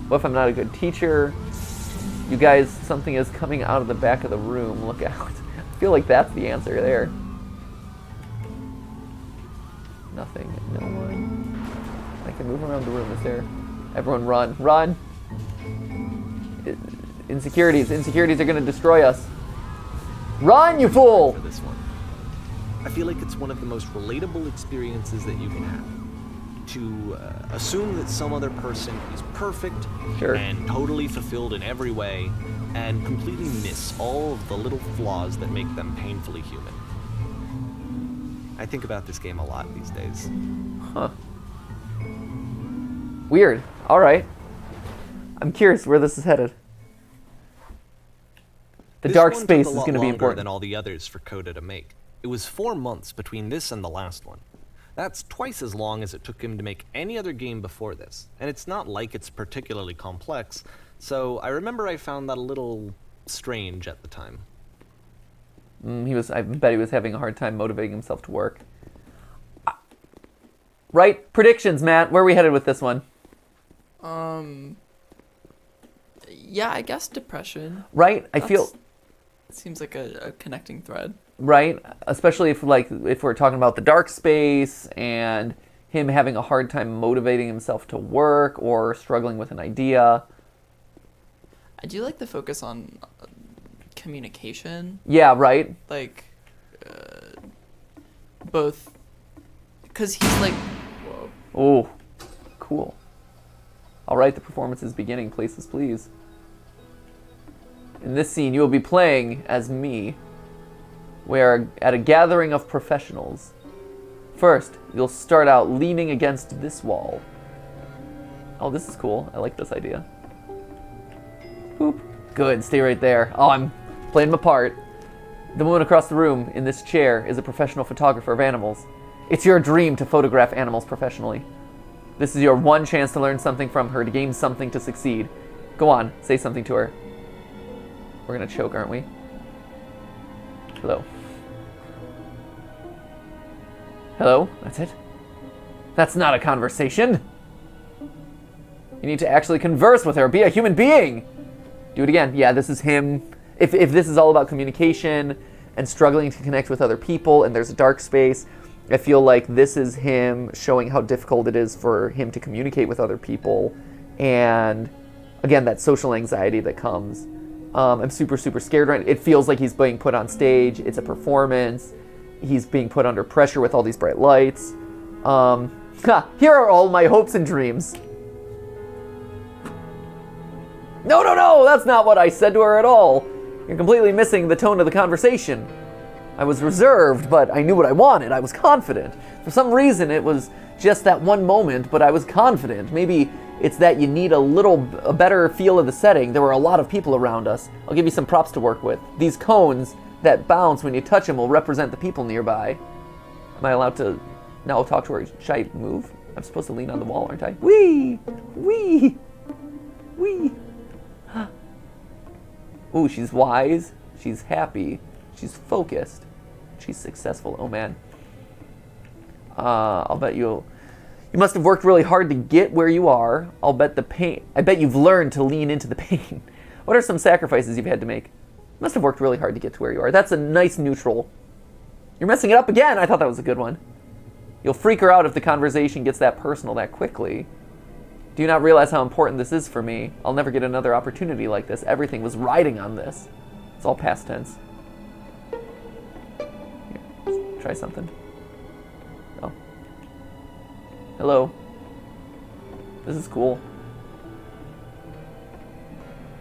What if I'm not a good teacher? You guys, something is coming out of the back of the room. Look out. I feel like that's the answer there. Nothing. No one. I can move around the room. Is there? Everyone run. Run! Insecurities. Insecurities are going to destroy us. Run, you fool! For this one. I feel like it's one of the most relatable experiences that you can have. To assume that some other person is perfect and totally fulfilled in every way, and completely miss all of the little flaws that make them painfully human. I think about this game a lot these days. Huh. Weird. All right. I'm curious where this is headed. The dark space is going to be important. Than all the others for Coda to make. It was 4 months between this and the last one. That's twice as long as it took him to make any other game before this, and it's not like it's particularly complex, so I remember I found that a little strange at the time. I bet he was having a hard time motivating himself to work. Right? Predictions, Matt. Where are we headed with this one? Yeah, I guess depression. Right? I feel... Seems like a connecting thread. Right? Especially if we're talking about the dark space and him having a hard time motivating himself to work or struggling with an idea. I do like the focus on communication. Yeah, right? Like, both... Because he's like... Whoa. Oh, cool. All right, the performance is beginning. Places, please. In this scene, you will be playing as me. We are at a gathering of professionals. First, you'll start out leaning against this wall. Oh, this is cool. I like this idea. Boop. Good, stay right there. Oh, I'm playing my part. The woman across the room in this chair is a professional photographer of animals. It's your dream to photograph animals professionally. This is your one chance to learn something from her, to gain something, to succeed. Go on, say something to her. We're gonna choke, aren't we? Hello. Hello? That's it? That's not a conversation. You need to actually converse with her. Be a human being. Do it again. Yeah, this is him. If this is all about communication and struggling to connect with other people and there's a dark space, I feel like this is him showing how difficult it is for him to communicate with other people. And again, that social anxiety that comes. I'm super, super scared right now. It feels like he's being put on stage. It's a performance. He's being put under pressure with all these bright lights. Here are all my hopes and dreams. No, that's not what I said to her at all. You're completely missing the tone of the conversation. I was reserved, but I knew what I wanted. I was confident. For some reason, it was just that one moment, but I was confident. Maybe it's that you need a better feel of the setting. There were a lot of people around us. I'll give you some props to work with. These cones that bounce when you touch them will represent the people nearby. Am I allowed to now talk to her? Should I move? I'm supposed to lean on the wall, aren't I? Wee! Wee! Wee! Ooh, she's wise. She's happy. She's focused. She's successful. Oh, man. I'll bet you must have worked really hard to get where you are. I bet you've learned to lean into the pain. What are some sacrifices you've had to make? You must have worked really hard to get to where you are. That's a nice neutral. You're messing it up again. I thought that was a good one. You'll freak her out if the conversation gets that personal that quickly. Do you not realize how important this is for me? I'll never get another opportunity like this. Everything was riding on this. It's all past tense. Here, let's try something. Oh. Hello. This is cool.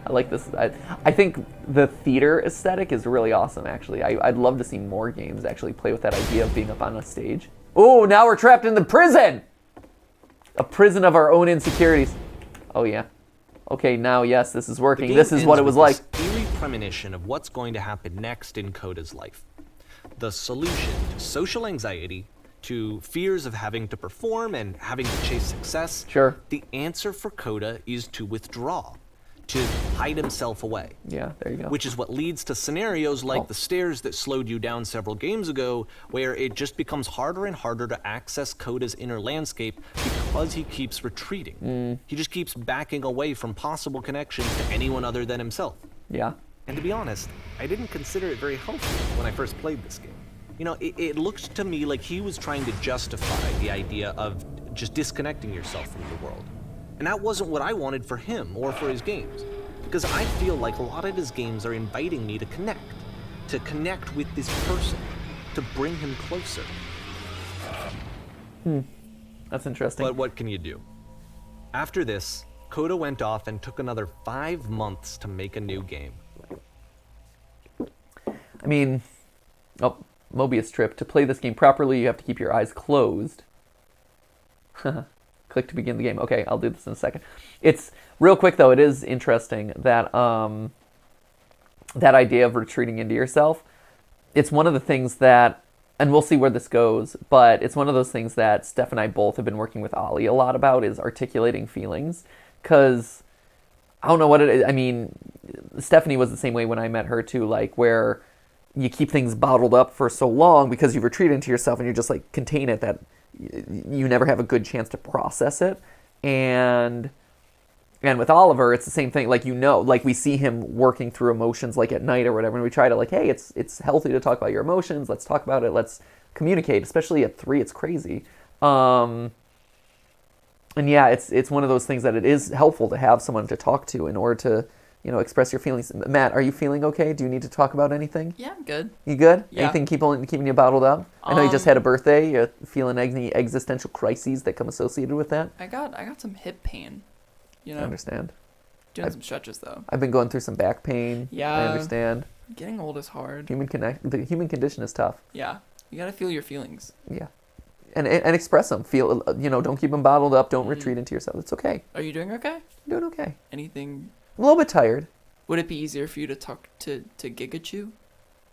I like this. I think the theater aesthetic is really awesome, actually. I'd love to see more games actually play with that idea of being up on a stage. Oh, now we're trapped in the prison! A prison of our own insecurities. Oh, yeah. Okay, now, yes, this is working. This is what it was like. Eerie premonition of what's going to happen next in Coda's life. The solution to social anxiety, to fears of having to perform and having to chase success. Sure. The answer for Coda is to withdraw, to hide himself away. Yeah, there you go. Which is what leads to scenarios like the stairs that slowed you down several games ago, where it just becomes harder and harder to access Coda's inner landscape because he keeps retreating. He just keeps backing away from possible connections to anyone other than himself. Yeah. And to be honest, I didn't consider it very healthy when I first played this game. You know, it looked to me like he was trying to justify the idea of just disconnecting yourself from the world. And that wasn't what I wanted for him or for his games. Because I feel like a lot of his games are inviting me to connect with this person, to bring him closer. That's interesting. But what can you do? After this, Coda went off and took another 5 months to make a new game. I mean, Mobius trip. To play this game properly, you have to keep your eyes closed. Click to begin the game. Okay, I'll do this in a second. It's real quick though. It is interesting that that idea of retreating into yourself. It's one of the things that, and we'll see where this goes, but it's one of those things that Steph and I both have been working with Ollie a lot about, is articulating feelings. Because I don't know what it is. I mean, Stephanie was the same way when I met her too. Like, where you keep things bottled up for so long because you retreat into yourself and you just like contain it, that you never have a good chance to process it. And with Oliver, it's the same thing. Like, like we see him working through emotions like at night or whatever, and we try to like, hey, it's healthy to talk about your emotions. Let's talk about it. Let's communicate. Especially at 3, it's crazy. And yeah, it's one of those things that it is helpful to have someone to talk to in order to, express your feelings. Matt, are you feeling okay? Do you need to talk about anything? Yeah, I'm good. You good? Yeah. Anything keeping you bottled up? I know you just had a birthday. You're feeling any existential crises that come associated with that? I got some hip pain. I understand. Doing some stretches though. I've been going through some back pain. Yeah. I understand. Getting old is hard. The human condition is tough. Yeah. You gotta feel your feelings. Yeah. And express them. Feel, don't keep them bottled up. Don't retreat into yourself. It's okay. Are you doing okay? I'm doing okay. Anything? I'm a little bit tired. Would it be easier for you to talk to Gigachu?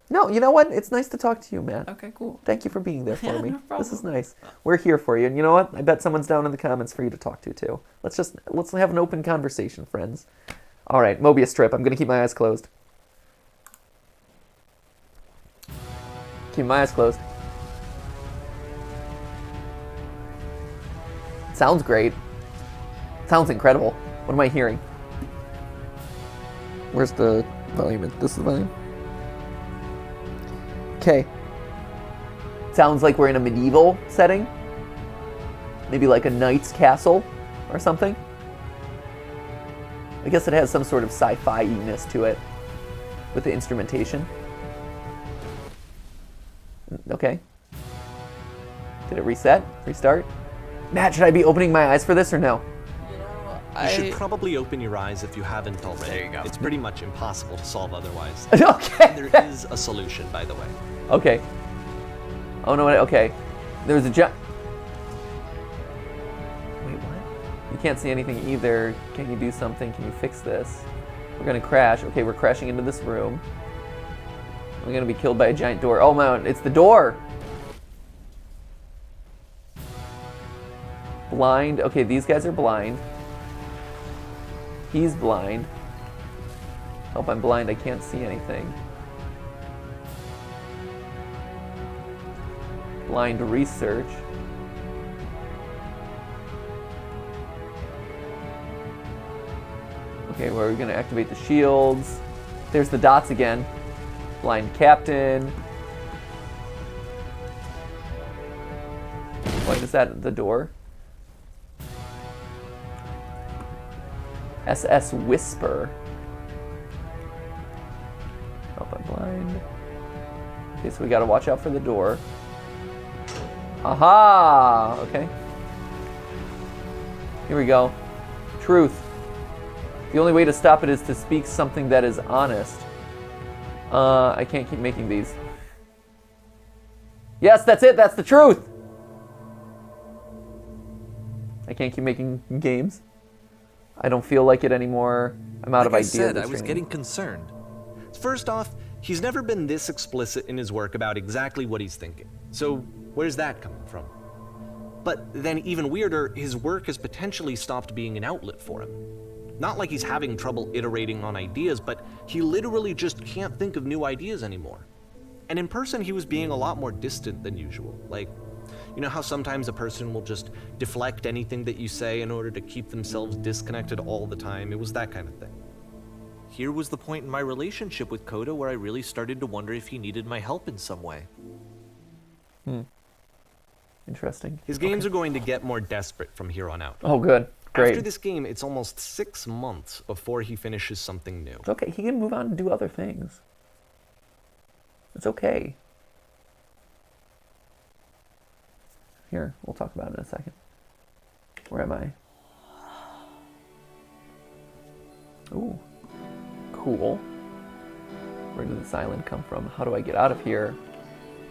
No, you know what? It's nice to talk to you, Matt. Okay, cool. Thank you for being there for me. No problem. This is nice. We're here for you. And you know what? I bet someone's down in the comments for you to talk to, too. Let's have an open conversation, friends. All right, Mobius strip. I'm going to keep my eyes closed. Keep my eyes closed. Sounds great. Sounds incredible. What am I hearing? Where's the volume? This is the volume? Okay. Sounds like we're in a medieval setting. Maybe like a knight's castle or something. I guess it has some sort of sci-fi-ness to it with the instrumentation. Okay. Did it reset? Restart? Matt, should I be opening my eyes for this or no? You should probably open your eyes if you haven't already. There you go. It's pretty much impossible to solve otherwise. Okay. There is a solution, by the way. Okay. Oh no, okay. There's a Wait, what? You can't see anything either. Can you do something? Can you fix this? We're gonna crash. Okay, we're crashing into this room. We're gonna be killed by a giant door. Oh man, it's the door! Blind. Okay, these guys are blind. He's blind. Help, I'm blind. I can't see anything. Blind research. Okay, well, we're going to activate the shields. There's the dots again. Blind captain. What is that? The door? SS Whisper. Help, I'm blind. Okay, so we gotta watch out for the door. Aha! Okay. Here we go. Truth. The only way to stop it is to speak something that is honest. I can't keep making these. Yes, that's it. That's the truth. I can't keep making games. I don't feel like it anymore. I'm out of ideas. Like I said, I was getting concerned. First off, he's never been this explicit in his work about exactly what he's thinking. So where's that coming from? But then even weirder, his work has potentially stopped being an outlet for him. Not like he's having trouble iterating on ideas, but he literally just can't think of new ideas anymore. And in person, he was being a lot more distant than usual. Like, you know how sometimes a person will just deflect anything that you say in order to keep themselves disconnected all the time? It was that kind of thing. Here was the point in my relationship with Coda where I really started to wonder if he needed my help in some way. Interesting. His games are going to get more desperate from here on out. Oh, good. Great. After this game, it's almost 6 months before he finishes something new. It's okay. He can move on and do other things. It's okay. Here, we'll talk about it in a second. Where am I? Ooh. Cool. Where did this island come from? How do I get out of here?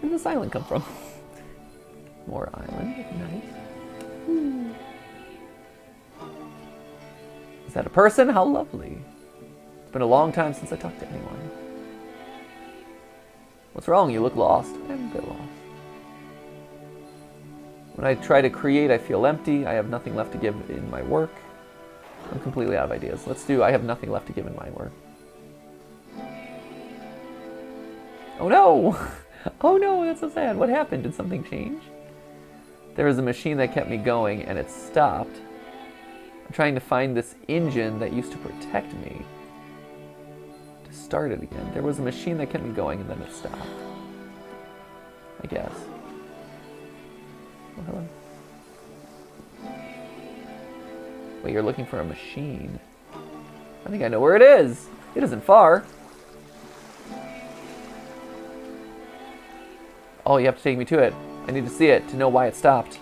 Where did this island come from? More island. Nice. Ooh. Is that a person? How lovely. It's been a long time since I talked to anyone. What's wrong? You look lost. I'm a bit lost. When I try to create, I feel empty. I have nothing left to give in my work. I'm completely out of ideas. Let's do I have nothing left to give in my work. Oh no! Oh no, that's so sad. What happened? Did something change? There was a machine that kept me going, and it stopped. I'm trying to find this engine that used to protect me. To start it again. There was a machine that kept me going, and then it stopped. I guess. Oh, hello. Wait, you're looking for a machine. I think I know where it is. It isn't far. Oh, you have to take me to it. I need to see it to know why it stopped.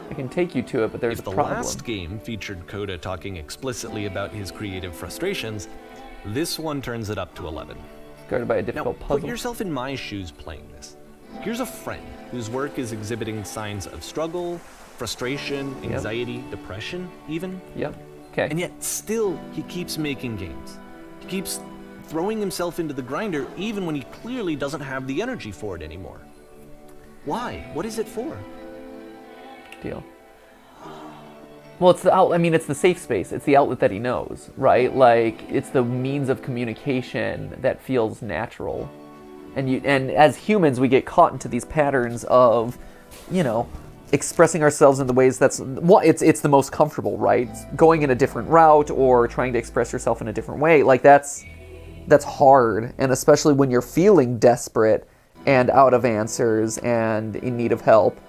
I can take you to it, but there's a problem. If the last game featured Coda talking explicitly about his creative frustrations, this one turns it up to 11. Guarded by a difficult Now, puzzle. put yourself in my shoes playing this. Here's a friend whose work is exhibiting signs of struggle, frustration, anxiety, depression, even. Yep. Okay. And yet, still, he keeps making games. He keeps throwing himself into the grinder even when he clearly doesn't have the energy for it anymore. Why? What is it for? Deal. Well, it's the outlet. I mean, it's the safe space. It's the outlet that he knows, right? Like, it's the means of communication that feels natural. And as humans, we get caught into these patterns of, expressing ourselves in the ways it's the most comfortable, right? Going in a different route or trying to express yourself in a different way. Like, that's hard, and especially when you're feeling desperate and out of answers and in need of help.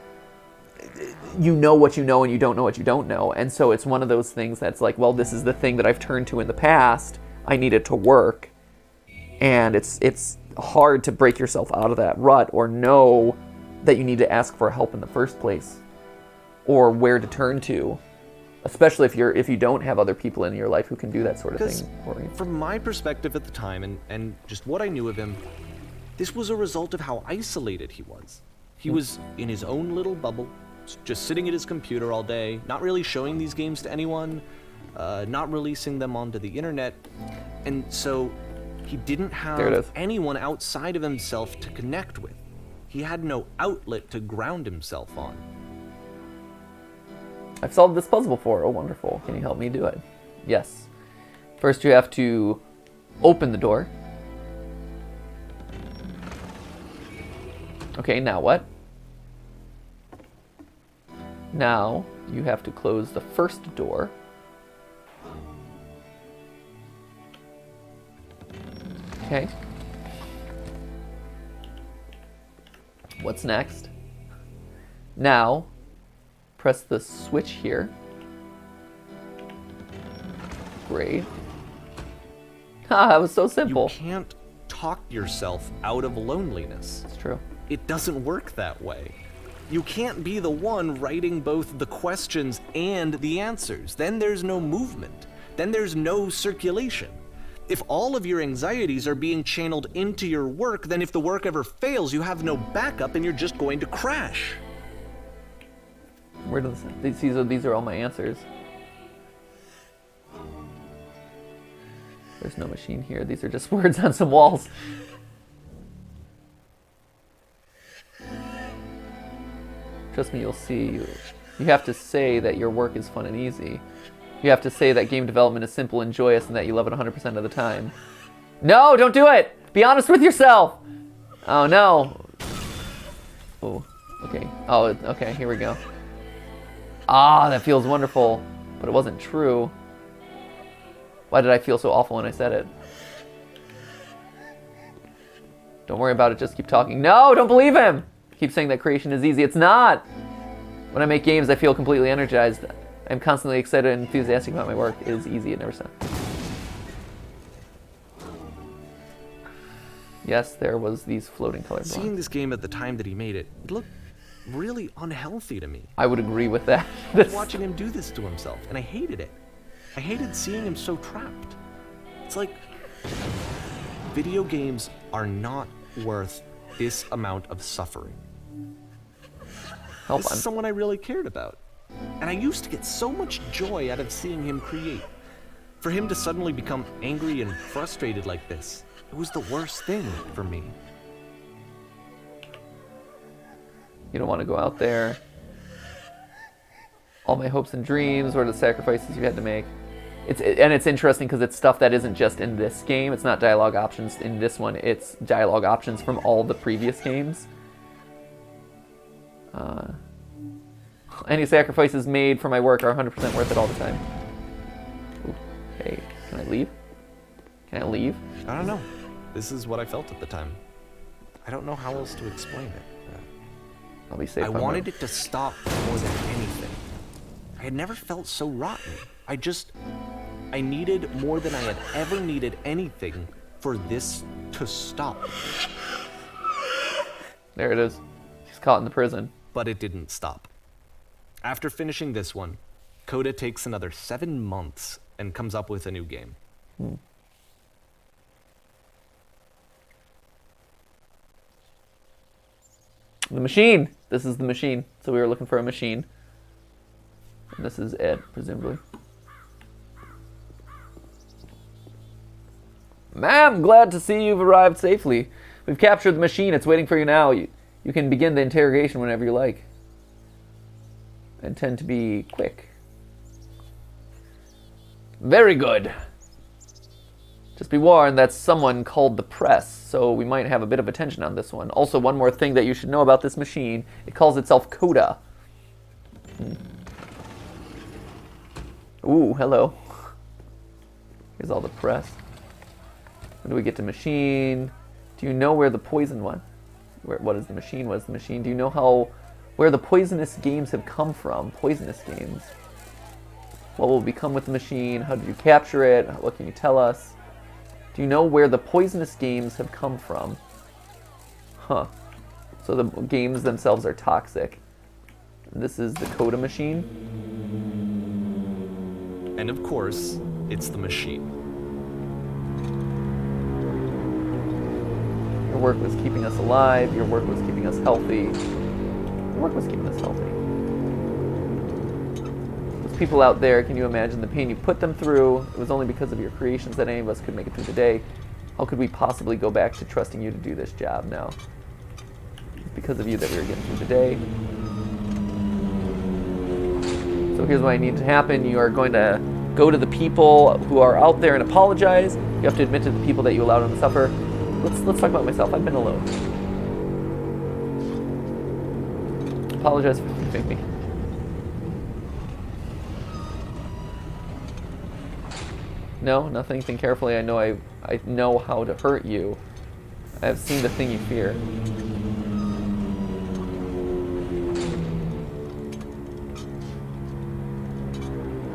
You know what you know and you don't know what you don't know. And so it's one of those things that's like, well, this is the thing that I've turned to in the past. I need it to work. And it's hard to break yourself out of that rut or know that you need to ask for help in the first place or where to turn to, especially if you don't have other people in your life who can do that sort of thing for you. From my perspective at the time and just what I knew of him, this was a result of how isolated he was. He was in his own little bubble, just sitting at his computer all day, not really showing these games to anyone, not releasing them onto the internet, and so he didn't have anyone outside of himself to connect with. He had no outlet to ground himself on. I've solved this puzzle before. Oh, wonderful. Can you help me do it? Yes. First, you have to open the door. Okay, now what? Now, you have to close the first door. Okay. What's next? Now, press the switch here. Great. Ah, that was so simple. You can't talk yourself out of loneliness. It's true. It doesn't work that way. You can't be the one writing both the questions and the answers. Then there's no movement. Then there's no circulation. If all of your anxieties are being channeled into your work, then if the work ever fails, you have no backup and you're just going to crash. Where does these are all my answers. There's no machine here. These are just words on some walls. Trust me, you'll see. You have to say that your work is fun and easy. You have to say that game development is simple and joyous and that you love it 100% of the time. No, don't do it! Be honest with yourself! Oh, no. Oh, okay. Oh, okay, here we go. Ah, that feels wonderful. But it wasn't true. Why did I feel so awful when I said it? Don't worry about it, just keep talking. No, don't believe him! Keep saying that creation is easy. It's not! When I make games, I feel completely energized. I'm constantly excited and enthusiastic about my work. It is easy, it never stops. Yes, there was these floating color blocks. Seeing this game at the time that he made it, it looked really unhealthy to me. I would agree with that. Watching him do this to himself, and I hated it. I hated seeing him so trapped. It's like, video games are not worth this amount of suffering. This is someone I really cared about. And I used to get so much joy out of seeing him create. For him to suddenly become angry and frustrated like this, it was the worst thing for me. You don't want to go out there. All my hopes and dreams were the sacrifices you had to make. It's interesting because it's stuff that isn't just in this game. It's not dialogue options in this one. It's dialogue options from all the previous games. Any sacrifices made for my work are 100% worth it all the time. Ooh, hey, can I leave? Can I leave? I don't know. This is what I felt at the time. I don't know how else to explain it. I'll be safe. I wanted it to stop more than anything. I had never felt so rotten. I needed more than I had ever needed anything for this to stop. There it is. He's caught in the prison. But it didn't stop. After finishing this one, Coda takes another 7 months and comes up with a new game. The machine. This is the machine. So we were looking for a machine. And this is it, presumably. Ma'am, glad to see you've arrived safely. We've captured the machine. It's waiting for you now. You can begin the interrogation whenever you like. I intend to be quick. Very good. Just be warned, that's someone called the press, so we might have a bit of attention on this one. Also, one more thing that you should know about this machine. It calls itself Coda. Ooh, hello. Here's all the press. When do we get to machine? Do you know where the poison went? What is the machine? What is the machine? Do you know where the poisonous games have come from? Poisonous games. What will become with the machine? How did you capture it? What can you tell us? Do you know where the poisonous games have come from? Huh. So the games themselves are toxic. This is the Coda machine. And of course, it's the machine. Your work was keeping us alive. Your work was keeping us healthy. Your work was keeping us healthy. Those people out there, can you imagine the pain you put them through? It was only because of your creations that any of us could make it through the day. How could we possibly go back to trusting you to do this job now? It's because of you that we were getting through the day. So here's what needs to happen. You are going to go to the people who are out there and apologize. You have to admit to the people that you allowed them to suffer. Let's talk about myself. I've been alone. Apologize for leaving me. No, nothing. Think carefully. I know how to hurt you. I have seen the thing you fear.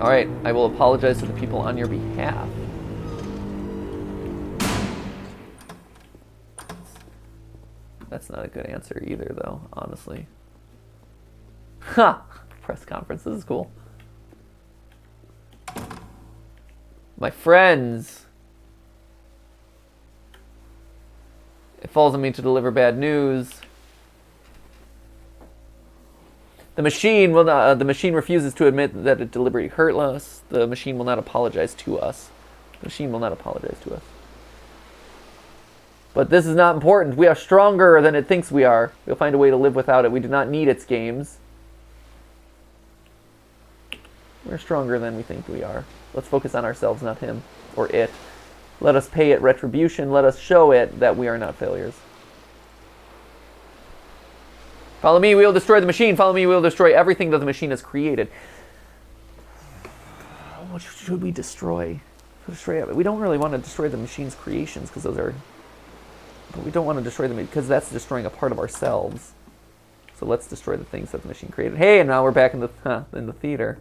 All right, I will apologize to the people on your behalf. That's not a good answer either, though, honestly. Ha! Press conference. This is cool. My friends. It falls on me to deliver bad news. The machine will not. The machine refuses to admit that it deliberately hurt us. The machine will not apologize to us. The machine will not apologize to us. But this is not important. We are stronger than it thinks we are. We'll find a way to live without it. We do not need its games. We're stronger than we think we are. Let's focus on ourselves, not him or it. Let us pay it retribution. Let us show it that we are not failures. Follow me, we will destroy the machine. Follow me, we will destroy everything that the machine has created. What should we destroy? We don't really want to destroy the machine's creations because those are... But we don't want to destroy them because that's destroying a part of ourselves. So let's destroy the things that the machine created. Hey, and now we're back in the theater.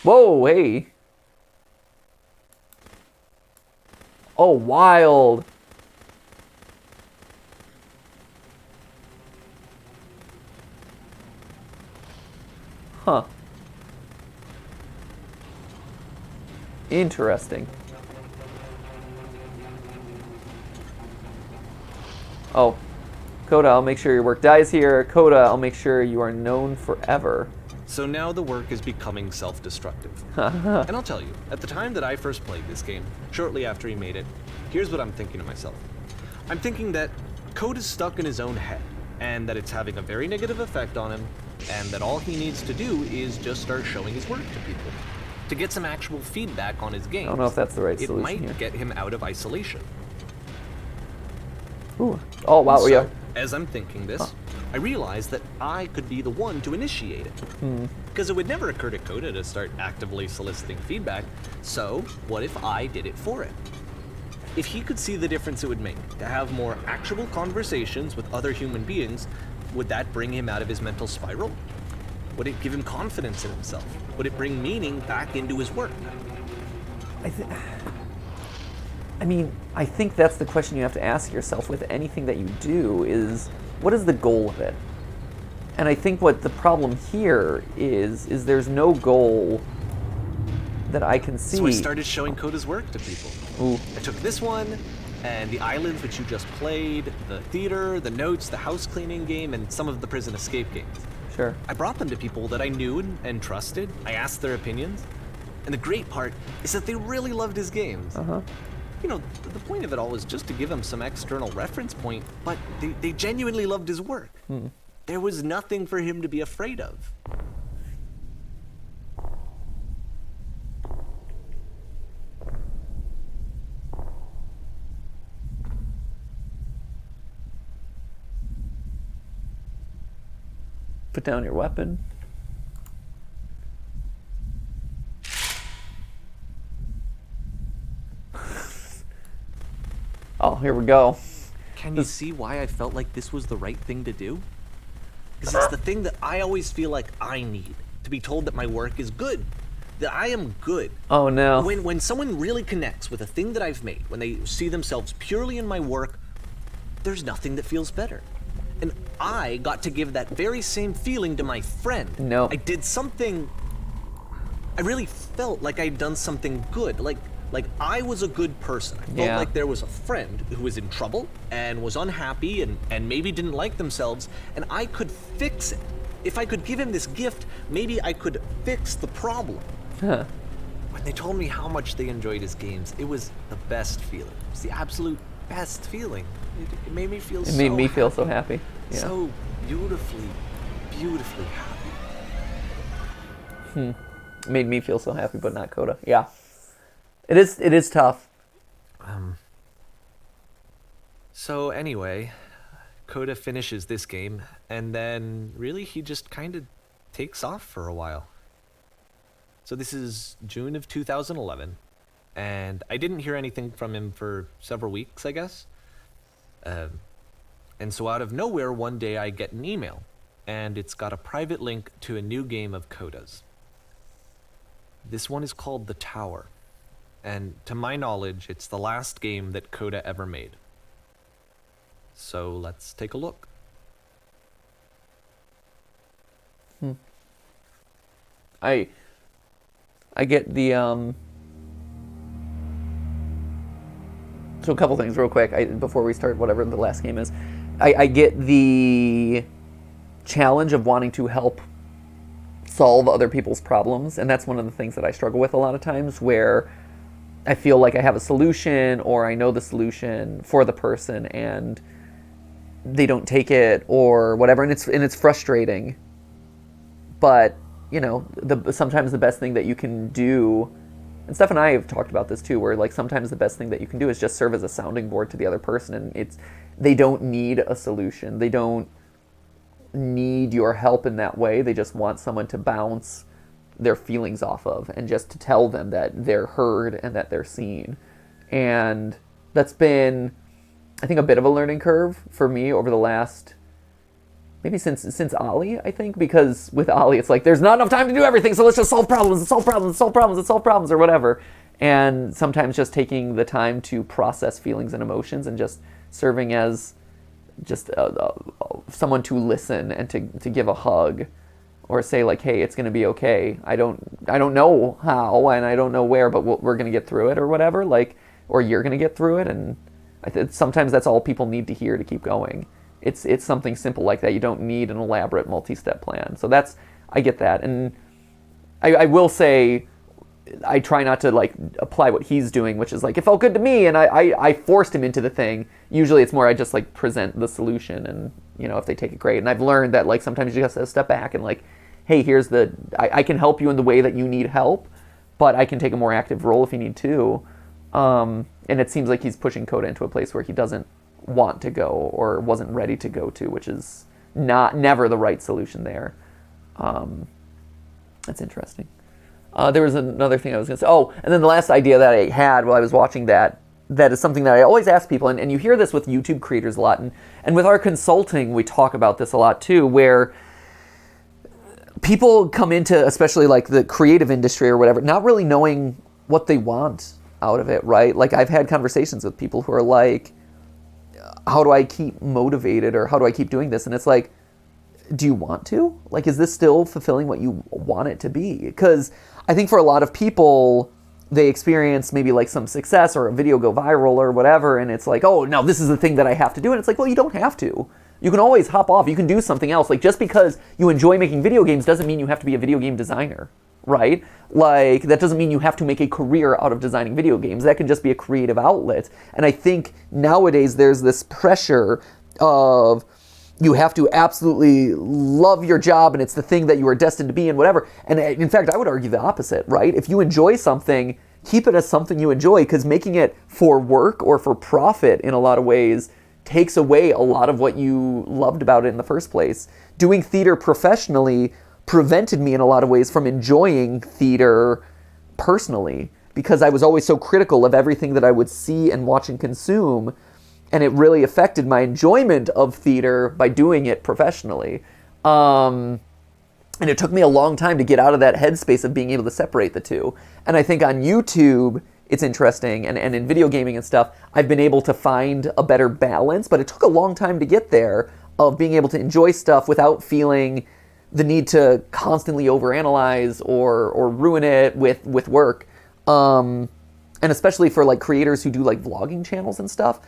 Whoa, hey. Oh, wild. Huh. Interesting. Oh. Coda, I'll make sure your work dies here. Coda, I'll make sure you are known forever. So now the work is becoming self-destructive. And I'll tell you, at the time that I first played this game, shortly after he made it, here's what I'm thinking to myself. I'm thinking that Coda's stuck in his own head. and that it's having a very negative effect on him, and that all he needs to do is just start showing his work to people to get some actual feedback on his games. I don't know if that's the right It solution might here. get him out of isolation. Ooh. Oh, wow, So, yeah. as I'm thinking this, I realize that I could be the one to initiate it. Because it would never occur to Coda to start actively soliciting feedback, so what if I did it for him? If he could see the difference it would make to have more actual conversations with other human beings, would that bring him out of his mental spiral? Would it give him confidence in himself? Would it bring meaning back into his work? I think that's the question you have to ask yourself with anything that you do is, what is the goal of it? And I think what the problem here is there's no goal that I can see. So I started showing Coda's work to people. Ooh. I took this one, and the islands which you just played, the theater, the notes, the house cleaning game, and some of the prison escape games. Sure. I brought them to people that I knew and trusted. I asked their opinions. And the great part is that they really loved his games. Uh-huh. You know, the point of it all was just to give him some external reference point, but they genuinely loved his work. There was nothing for him to be afraid of. Put down your weapon. Oh, here we go. Can you see why I felt like this was the right thing to do? Because it's the thing that I always feel like I need, to be told that my work is good, that I am good. Oh no. When someone really connects with a thing that I've made, when they see themselves purely in my work, there's nothing that feels better. And I got to give that very same feeling to my friend. No. I did something, I really felt like I'd done something good, like I was a good person. I felt Yeah. like there was a friend who was in trouble and was unhappy and maybe didn't like themselves, and I could fix it. If I could give him this gift, maybe I could fix the problem. Huh. When they told me how much they enjoyed his games, it was the best feeling. It was the absolute best feeling. It made me feel It made me feel so happy. Yeah. So beautifully, beautifully happy. It made me feel so happy, but not Coda. Yeah. It is tough. So anyway, Coda finishes this game, and then really he just kind of takes off for a while. So this is June of 2011, and I didn't hear anything from him for several weeks, I guess. And so out of nowhere, one day I get an email, and it's got a private link to a new game of Coda's. This one is called The Tower, and to my knowledge, it's the last game that Coda ever made. So let's take a look. I get the so a couple things real quick before we start whatever the last game is. I get the challenge of wanting to help solve other people's problems, and that's one of the things that I struggle with a lot of times, where I feel like I have a solution or I know the solution for the person and they don't take it or whatever, and it's frustrating. But you know, sometimes the best thing that you can do, and Steph and I have talked about this too, where like sometimes the best thing that you can do is just serve as a sounding board to the other person, and they don't need a solution. They don't need your help in that way. They just want someone to bounce their feelings off of and just to tell them that they're heard and that they're seen. And that's been, I think, a bit of a learning curve for me over the last, maybe since Ollie, I think, because with Ollie, it's like, there's not enough time to do everything, so let's just solve problems and solve problems and solve problems and solve problems or whatever. And sometimes just taking the time to process feelings and emotions and just serving as just someone to listen and to give a hug or say like, hey, it's going to be okay. I don't know how and I don't know where, but we're going to get through it or whatever, like, or you're going to get through it. And sometimes that's all people need to hear to keep going. It's something simple like that. You don't need an elaborate multi-step plan. So I get that. And I will say, I try not to like apply what he's doing, which is like, it felt good to me, and I forced him into the thing. Usually it's more I just like present the solution, and if they take it, great. And I've learned that like sometimes you just have to step back and like, hey, here's I can help you in the way that you need help, but I can take a more active role if you need to. And it seems like he's pushing Coda into a place where he doesn't want to go or wasn't ready to go to, which is never the right solution there. That's interesting. There was another thing I was going to say. Oh, and then the last idea that I had while I was watching that is something that I always ask people, and you hear this with YouTube creators a lot, and with our consulting, we talk about this a lot too, where people come into, especially like the creative industry or whatever, not really knowing what they want out of it, right? Like I've had conversations with people who are like, how do I keep motivated, or how do I keep doing this? And it's like, do you want to? Like, is this still fulfilling what you want it to be? Because I think for a lot of people, they experience maybe like some success or a video go viral or whatever, and it's like, oh, now this is the thing that I have to do. And it's like, well, you don't have to. You can always hop off. You can do something else. Like, just because you enjoy making video games doesn't mean you have to be a video game designer, right? Like, that doesn't mean you have to make a career out of designing video games. That can just be a creative outlet. And I think nowadays there's this pressure of, you have to absolutely love your job and it's the thing that you are destined to be and whatever. And in fact, I would argue the opposite, right? If you enjoy something, keep it as something you enjoy, because making it for work or for profit in a lot of ways takes away a lot of what you loved about it in the first place. Doing theater professionally prevented me in a lot of ways from enjoying theater personally, because I was always so critical of everything that I would see and watch and consume. And it really affected my enjoyment of theater by doing it professionally. And it took me a long time to get out of that headspace of being able to separate the two. And I think on YouTube, it's interesting, and in video gaming and stuff, I've been able to find a better balance, but it took a long time to get there, of being able to enjoy stuff without feeling the need to constantly overanalyze or ruin it with work. And especially for like creators who do like vlogging channels and stuff,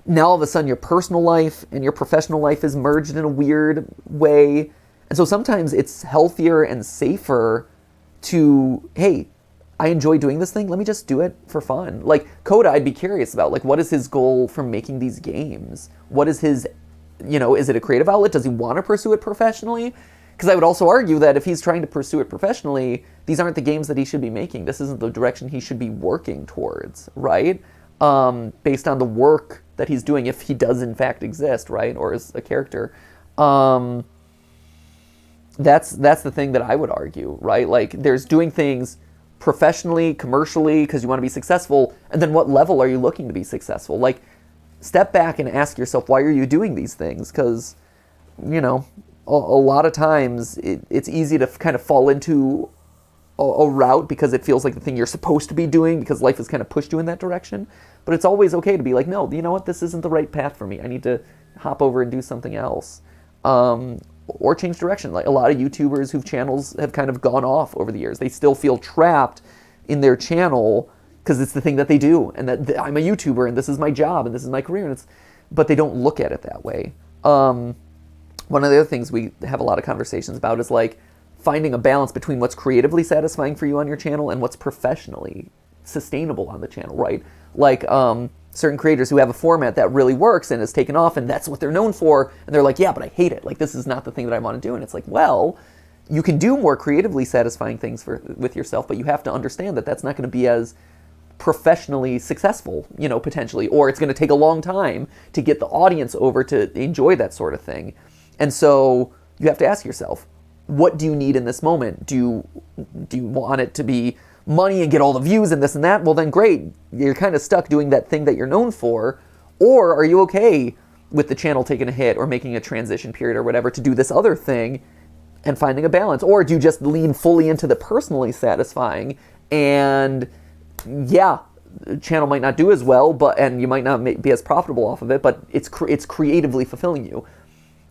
now all of a sudden your personal life and your professional life is merged in a weird way. And so sometimes it's healthier and safer to, hey, I enjoy doing this thing, let me just do it for fun. Like Coda, I'd be curious about, like, what is his goal from making these games? What is his, is it a creative outlet? Does he want to pursue it professionally? Because I would also argue that if he's trying to pursue it professionally, these aren't the games that he should be making. This isn't the direction he should be working towards, right? Based on the work that he's doing, if he does in fact exist, right, or is a character. That's the thing that I would argue, right? Like, there's doing things professionally, commercially, because you want to be successful, and then what level are you looking to be successful? Like, step back and ask yourself, why are you doing these things? Because, a lot of times it's easy to kind of fall into a route because it feels like the thing you're supposed to be doing, because life has kind of pushed you in that direction. But it's always okay to be like, no, you know what, this isn't the right path for me. I need to hop over and do something else. Or change direction. Like a lot of YouTubers whose channels have kind of gone off over the years. They still feel trapped in their channel because it's the thing that they do, and that I'm a YouTuber and this is my job and this is my career. And but they don't look at it that way. One of the other things we have a lot of conversations about is like finding a balance between what's creatively satisfying for you on your channel and what's professionally sustainable on the channel, right? Like certain creators who have a format that really works and is taken off and that's what they're known for, and they're like, yeah, but I hate it. Like, this is not the thing that I want to do. And it's like, well, you can do more creatively satisfying things with yourself, but you have to understand that that's not going to be as professionally successful, potentially, or it's going to take a long time to get the audience over to enjoy that sort of thing. And so you have to ask yourself, what do you need in this moment? Do you want it to be money and get all the views and this and that? Well, then great. You're kind of stuck doing that thing that you're known for. Or are you okay with the channel taking a hit or making a transition period or whatever to do this other thing and finding a balance? Or do you just lean fully into the personally satisfying, and yeah, the channel might not do as well, and you might not be as profitable off of it, but it's creatively fulfilling you.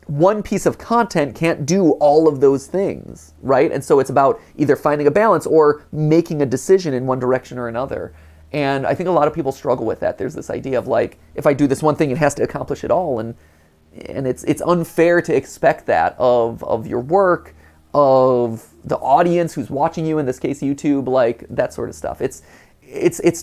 One piece of content can't do all of those things, right? And so it's about either finding a balance or making a decision in one direction or another. And I think a lot of people struggle with that. There's this idea of like, if I do this one thing, it has to accomplish it all. And it's unfair to expect that of your work, of the audience who's watching you, in this case YouTube, like that sort of stuff. It's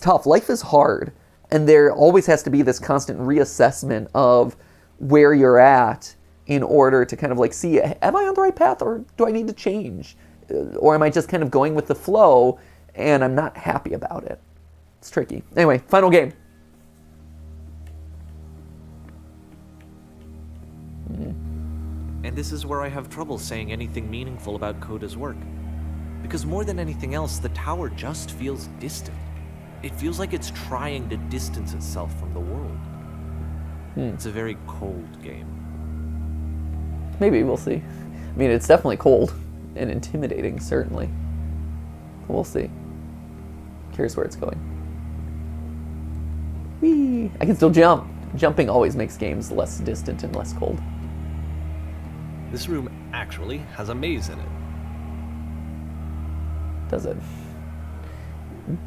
tough. Life is hard, and there always has to be this constant reassessment of where you're at in order to kind of like see, am I on the right path, or do I need to change? Or am I just kind of going with the flow and I'm not happy about it? It's tricky. Anyway, final game. And this is where I have trouble saying anything meaningful about Coda's work. Because more than anything else, the tower just feels distant. It feels like it's trying to distance itself from the world. It's a very cold game. Maybe, we'll see. I mean, it's definitely cold and intimidating, certainly. We'll see. Curious where it's going. Whee! I can still jump. Jumping always makes games less distant and less cold. This room actually has a maze in it. Does it?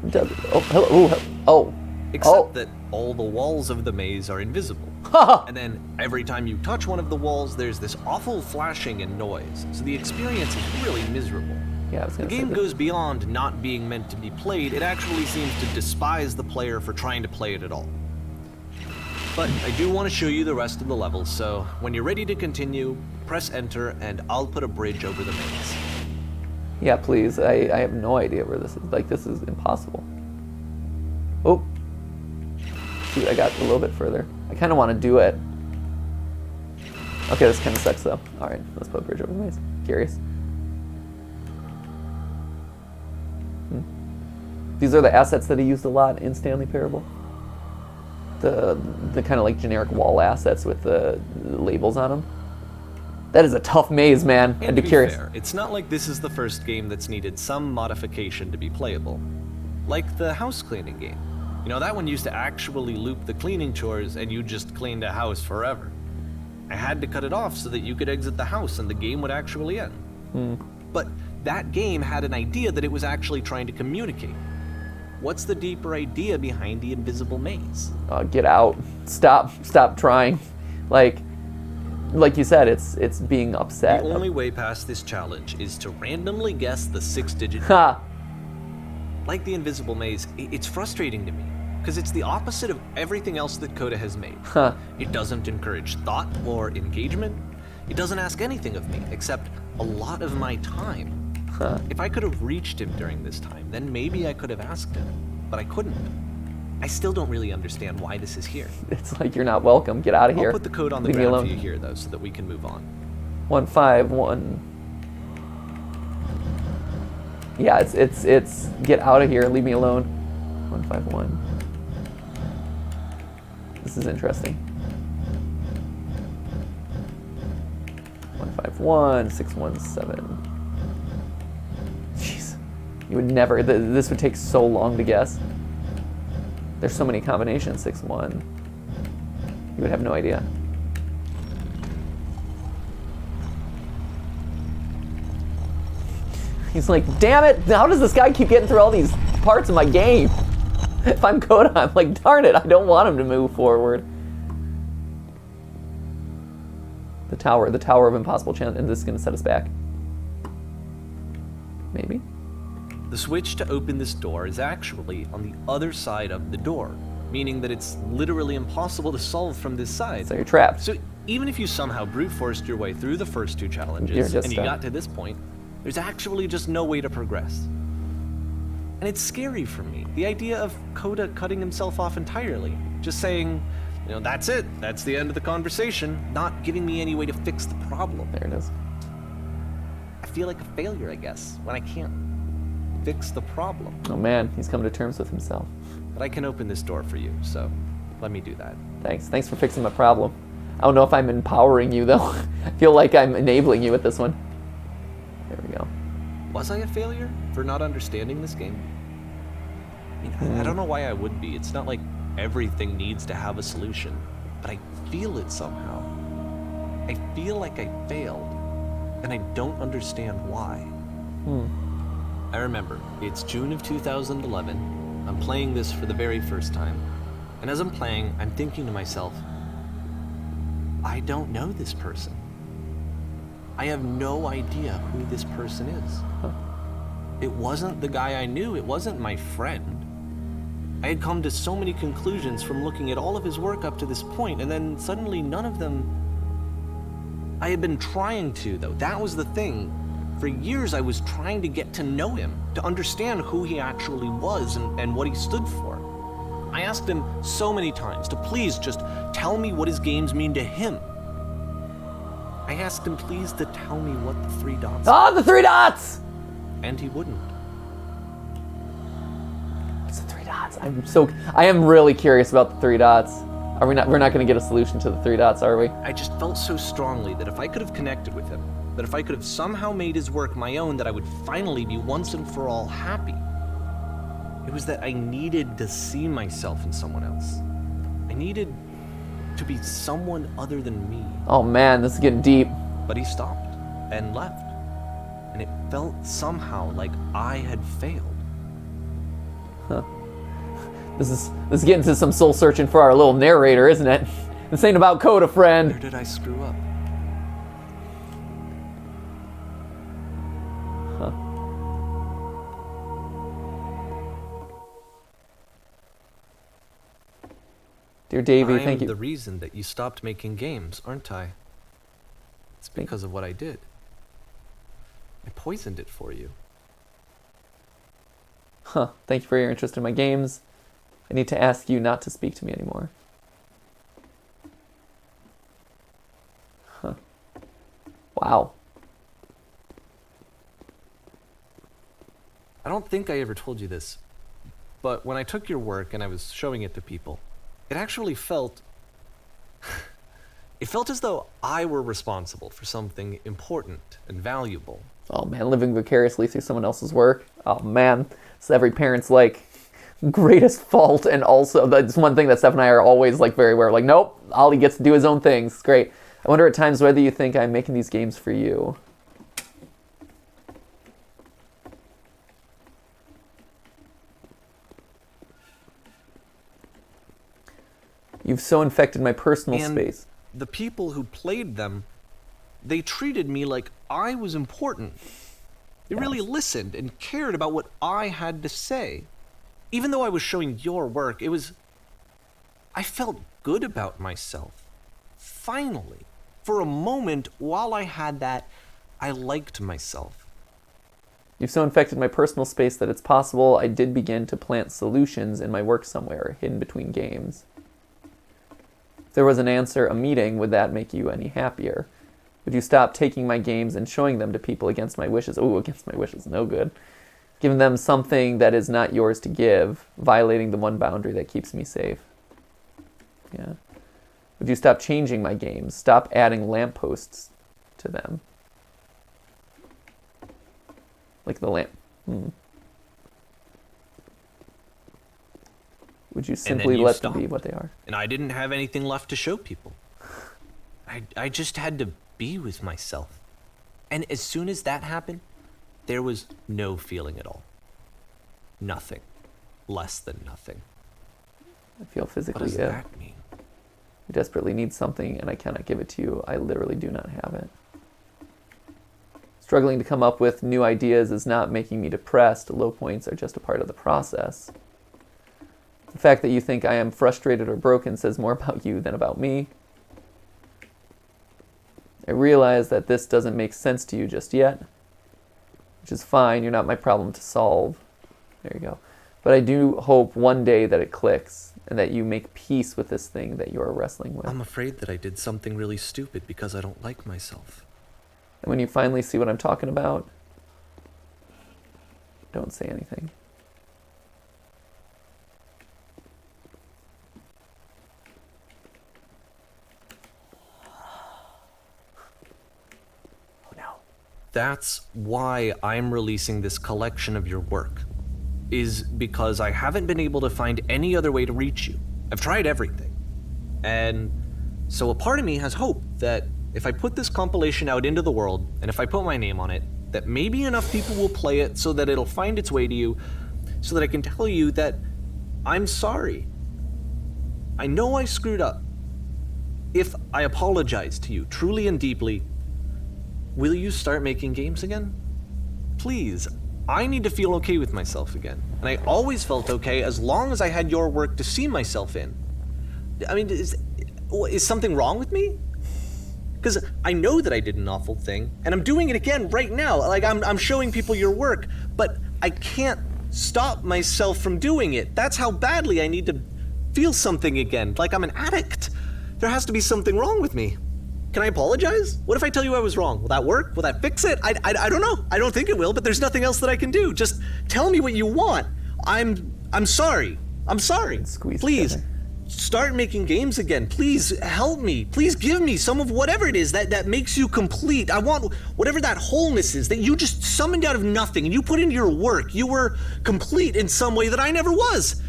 Does it? Oh, hello. Oh. Except that all the walls of the maze are invisible. And then every time you touch one of the walls, there's this awful flashing and noise. So the experience is really miserable. Yeah, I was The gonna say game that. goes beyond not being meant to be played. It actually seems to despise the player for trying to play it at all. But I do want to show you the rest of the levels, so when you're ready to continue, press enter and I'll put a bridge over the maze. Yeah, please. I have no idea where this is. Like, this is impossible. Oh. Shoot, I got a little bit further. I kind of want to do it. Okay, this kind of sucks, though. All right, let's put a bridge over the maze. Curious. These are the assets that he used a lot in Stanley Parable. The kind of like generic wall assets with the labels on them. That is a tough maze, man. And I'd to be be curious. fair, it's not like this is the first game that's needed some modification to be playable. Like the house cleaning game. You know, that one used to actually loop the cleaning chores and you just cleaned a house forever. I had to cut it off so that you could exit the house and the game would actually end. But that game had an idea that it was actually trying to communicate. What's the deeper idea behind the invisible maze? Get out. Stop trying. Like you said, it's being upset. The only way past this challenge is to randomly guess the 6-digit. Ha! Like the invisible maze, it's frustrating to me, because it's the opposite of everything else that Coda has made. Huh. It doesn't encourage thought or engagement. It doesn't ask anything of me, except a lot of my time. Huh. If I could have reached him during this time, then maybe I could have asked him, but I couldn't. I still don't really understand why this is here. It's like you're not welcome. Get out of here. I'll put the code on the Leave me ground for alone. you here, though, so that we can move on. 151. Yeah, it's get out of here and leave me alone. 151. This is interesting. 151, 617. Jeez. You would never, this would take so long to guess. There's so many combinations, 6-1. You would have no idea. He's like, damn it, how does this guy keep getting through all these parts of my game? If I'm Coda, I'm like, darn it, I don't want him to move forward. The tower of impossible chance, and this is gonna set us back. Maybe? The switch to open this door is actually on the other side of the door, meaning that it's literally impossible to solve from this side. So you're trapped. So even if you somehow brute forced your way through the first 2 You're challenges just and you stuck. got to this point, there's actually just no way to progress. And it's scary for me, the idea of Coda cutting himself off entirely, just saying, you know, that's it, that's the end of the conversation, not giving me any way to fix the problem. There it is. I feel like a failure, I guess, when I can't fix the problem. Oh man, he's come to terms with himself. But I can open this door for you, so let me do that. Thanks for fixing my problem. I don't know if I'm empowering you though. I feel like I'm enabling you with this one. There we go. Was I a failure for not understanding this game? I mean, I don't know why I would be. It's not like everything needs to have a solution, but I feel it somehow. I feel like I failed, and I don't understand why. I remember, it's June of 2011. I'm playing this for the very first time, and as I'm playing, I'm thinking to myself, I don't know this person. I have no idea who this person is. It wasn't the guy I knew, it wasn't my friend. I had come to so many conclusions from looking at all of his work up to this point, and then suddenly none of them... I had been trying to, though. That was the thing. For years I was trying to get to know him, to understand who he actually was and what he stood for. I asked him so many times to please just tell me what his games mean to him. I asked him please to tell me what the 3 dots Ah, the 3 dots! and he wouldn't. What's the 3 dots? I am really curious about the 3 dots. We're not going to get a solution to the 3 dots, are we? I just felt so strongly that if I could have connected with him, that if I could have somehow made his work my own, that I would finally be once and for all happy. It was that I needed to see myself in someone else. I needed to be someone other than me. Oh man, this is getting deep. But he stopped and left. And it felt somehow like I had failed. Huh. This is getting to some soul searching for our little narrator, isn't it? This ain't about Coda, friend. Where did I screw up? Huh. Dear Davey, thank you. I'm the reason that you stopped making games, aren't I? It's because of what I did. I poisoned it for you. Huh. Thank you for your interest in my games. I need to ask you not to speak to me anymore. Huh. Wow. I don't think I ever told you this, but when I took your work and I was showing it to people, it actually felt... it felt as though I were responsible for something important and valuable. Oh man, living vicariously through someone else's work. Oh man, it's every parent's greatest fault, and also that's one thing that Steph and I are always very aware of. Nope, Ollie gets to do his own things. It's great. I wonder at times whether you think I'm making these games for you. You've so infected my personal space. The people who played them, they treated me like I was important. They really listened and cared about what I had to say. Even though I was showing your work, I felt good about myself. Finally. For a moment, while I had that, I liked myself. You've so infected my personal space that it's possible I did begin to plant solutions in my work somewhere, hidden between games. If there was an answer, a meeting, would that make you any happier? Would you stop taking my games and showing them to people against my wishes? Oh, against my wishes, no good. Giving them something that is not yours to give, violating the one boundary that keeps me safe. Yeah. Would you stop changing my games? Stop adding lampposts to them? Like the lamp. Would you simply let them be what they are? And I didn't have anything left to show people. I just had to be with myself. And as soon as that happened, there was no feeling at all. Nothing. Less than nothing. I feel physically ill. What does that mean? You desperately need something, and I cannot give it to you. I literally do not have it. Struggling to come up with new ideas is not making me depressed. Low points are just a part of the process. The fact that you think I am frustrated or broken says more about you than about me. I realize that this doesn't make sense to you just yet, which is fine. You're not my problem to solve. There you go. But I do hope one day that it clicks and that you make peace with this thing that you're wrestling with. I'm afraid that I did something really stupid because I don't like myself. And when you finally see what I'm talking about, don't say anything. That's why I'm releasing this collection of your work, is because I haven't been able to find any other way to reach you. I've tried everything. And so a part of me has hope that if I put this compilation out into the world, and if I put my name on it, that maybe enough people will play it so that it'll find its way to you, so that I can tell you that I'm sorry. I know I screwed up. If I apologize to you truly and deeply, Will you start making games again? Please. I need to feel okay with myself again. And I always felt okay as long as I had your work to see myself in. I mean, is something wrong with me? Because I know that I did an awful thing, and I'm doing it again right now. Like, I'm showing people your work, but I can't stop myself from doing it. That's how badly I need to feel something again, like I'm an addict. There has to be something wrong with me. Can I apologize? What if I tell you I was wrong? Will that work? Will that fix it? I don't know. I don't think it will, but there's nothing else that I can do. Just tell me what you want. I'm sorry. I'm sorry. Squeeze Please, together. start making games again. Please help me. Please give me some of whatever it is that makes you complete. I want whatever that wholeness is that you just summoned out of nothing and you put into your work. You were complete in some way that I never was.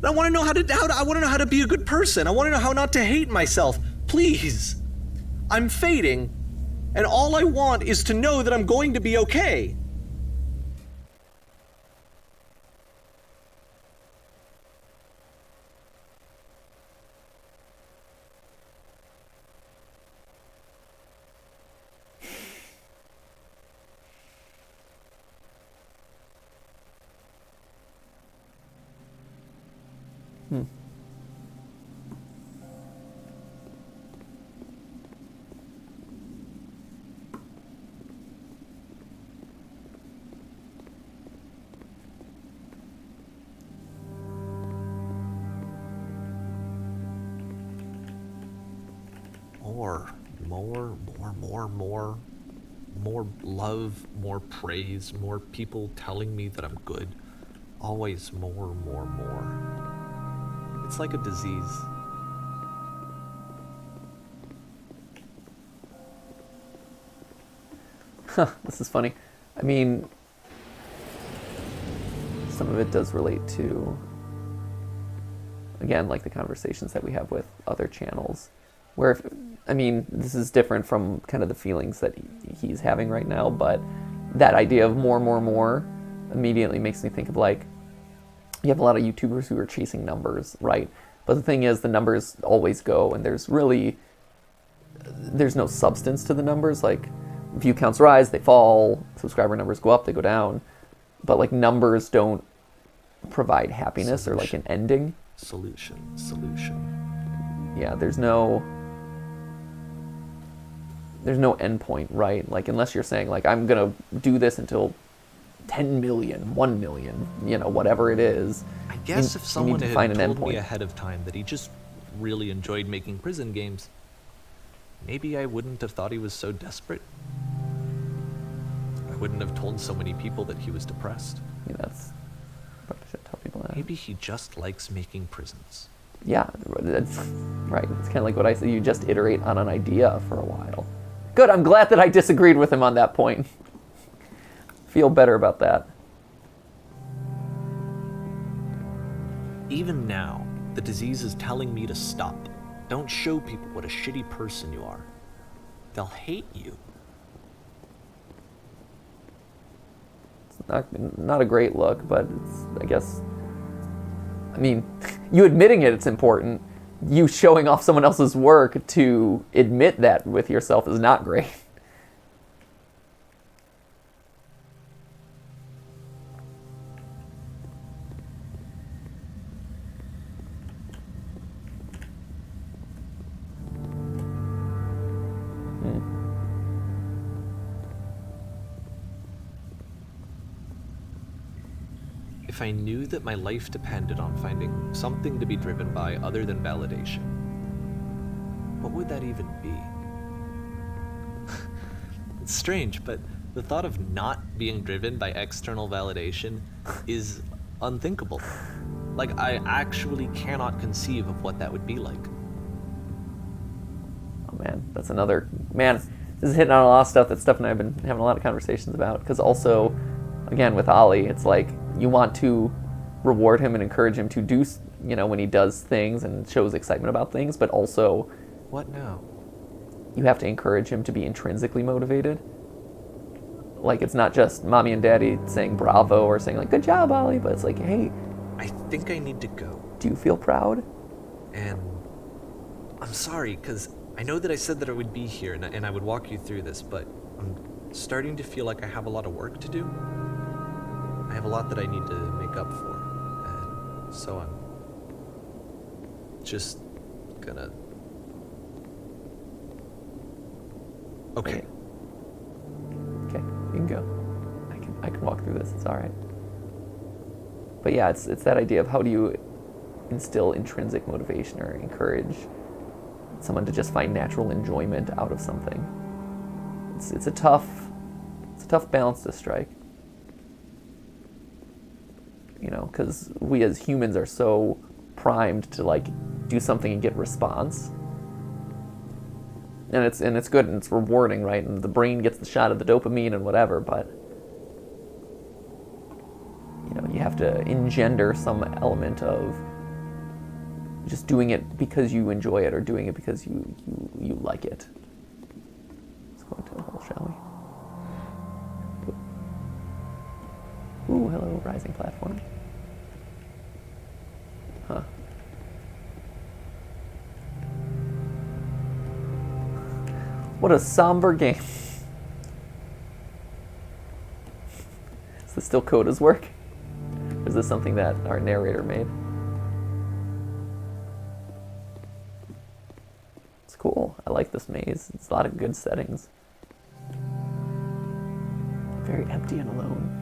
I want to know I want to know how to be a good person. I want to know how not to hate myself. Please. I'm fading, and all I want is to know that I'm going to be okay. More love, more praise, more people telling me that I'm good. Always more. It's like a disease. This is funny. I mean, some of it does relate to, again, like the conversations that we have with other channels, where this is different from kind of the feelings that he's having right now, but that idea of more immediately makes me think of, like, you have a lot of YouTubers who are chasing numbers, right? But the thing is, the numbers always go, and there's no substance to the numbers. Like, view counts rise, they fall, subscriber numbers go up, they go down, but like numbers don't provide happiness or like an ending. Solution. Yeah, there's no end point, right? Like, unless you're saying, like, I'm gonna do this until 10 million, 1 million, whatever it is. I guess if someone had find an told endpoint me ahead of time that he just really enjoyed making prison games, maybe I wouldn't have thought he was so desperate. I wouldn't have told so many people that he was depressed. That's probably should tell people that. Maybe he just likes making prisons. Yeah, that's right. It's kind of like what I said. You just iterate on an idea for a while. Good. I'm glad that I disagreed with him on that point. Feel better about that. Even now, the disease is telling me to stop. Don't show people what a shitty person you are. They'll hate you. It's not a great look, but it's, I guess, you admitting it's important. You showing off someone else's work to admit that with yourself is not great. If I knew that my life depended on finding something to be driven by other than validation, what would that even be? It's strange, but the thought of not being driven by external validation is unthinkable. Like, I actually cannot conceive of what that would be like. Oh man, that's another, this is hitting on a lot of stuff that Steph and I have been having a lot of conversations about, because also, again, with Ollie, it's like, you want to reward him and encourage him to do, when he does things and shows excitement about things, but also... What now? You have to encourage him to be intrinsically motivated. Like, it's not just mommy and daddy saying bravo or saying, like, good job, Ollie, but it's like, hey... I think I need to go. Do you feel proud? And I'm sorry, because I know that I said that I would be here and I would walk you through this, but I'm starting to feel like I have a lot of work to do. I have a lot that I need to make up for, and so I'm just gonna... Okay. Okay, you can go. I can walk through this. It's all right. But yeah, it's that idea of how do you instill intrinsic motivation or encourage someone to just find natural enjoyment out of something. It's a tough balance to strike. You know, because we as humans are so primed to like do something and get response. And it's good and it's rewarding, right? And the brain gets the shot of the dopamine and whatever, but you know, you have to engender some element of just doing it because you enjoy it or doing it because you like it. Let's go into the hole, shall we? Ooh, hello, rising platform. Huh. What a somber game. Is this still Coda's work? Or is this something that our narrator made? It's cool. I like this maze. It's a lot of good settings. Very empty and alone.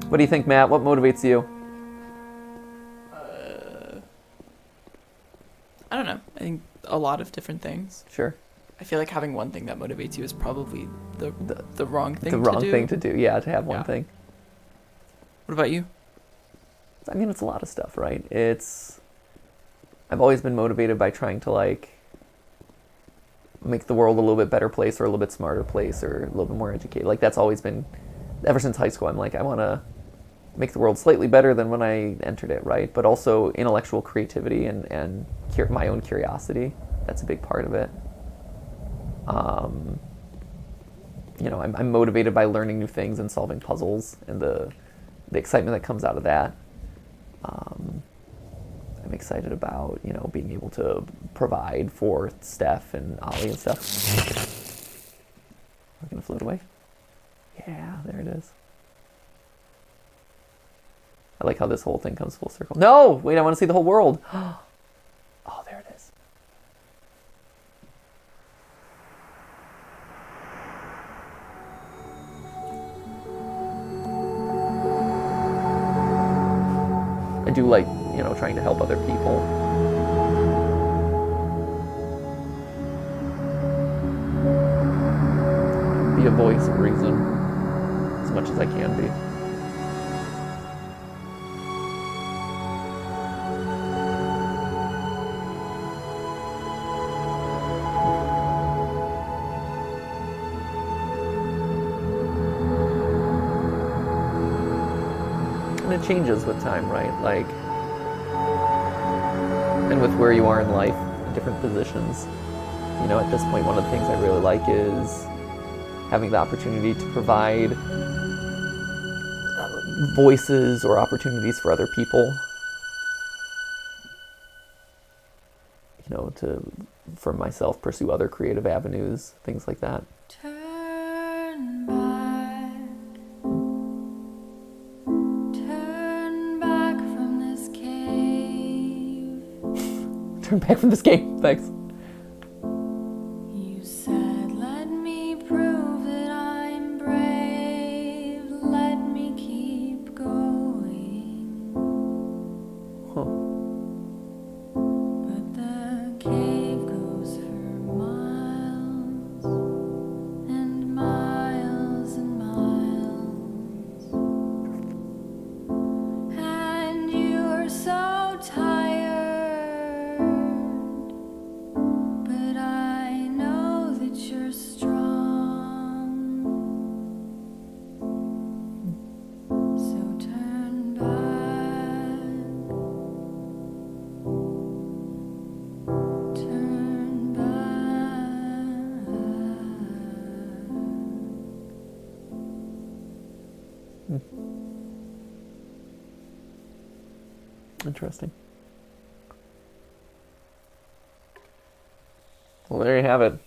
What do you think, Matt? What motivates you? I don't know. I think a lot of different things. Sure. I feel like having one thing that motivates you is probably the wrong thing to do. The wrong thing to do, yeah, to have one thing. What about you? I mean, it's a lot of stuff, right? I've always been motivated by trying to, like, make the world a little bit better place or a little bit smarter place or a little bit more educated. Like, that's always been, ever since high school, I'm like, I want to make the world slightly better than when I entered it, right? But also intellectual creativity and my own curiosity. That's a big part of it. You know, I'm motivated by learning new things and solving puzzles and the excitement that comes out of that. I'm excited about, you know, being able to provide for Steph and Ollie and stuff. We're gonna float away. Yeah, there it is. I like how this whole thing comes full circle. No! Wait, I want to see the whole world. Oh, there it is. I do like, you know, trying to help other people. Be a voice of reason as much as I can be. And it changes with time, right? Like, and with where you are in life, different positions. You know, at this point, one of the things I really like is having the opportunity to provide voices or opportunities for other people. You know, for myself, pursue other creative avenues, things like that. Turn back from this cave. Turn back from this game, thanks. You said, let me prove that I'm brave. Let me keep going. Huh. But the cave goes for miles and miles and miles. And you're so tired, but I know that you're strong. So turn back. Turn back. Interesting. Well, there you have it.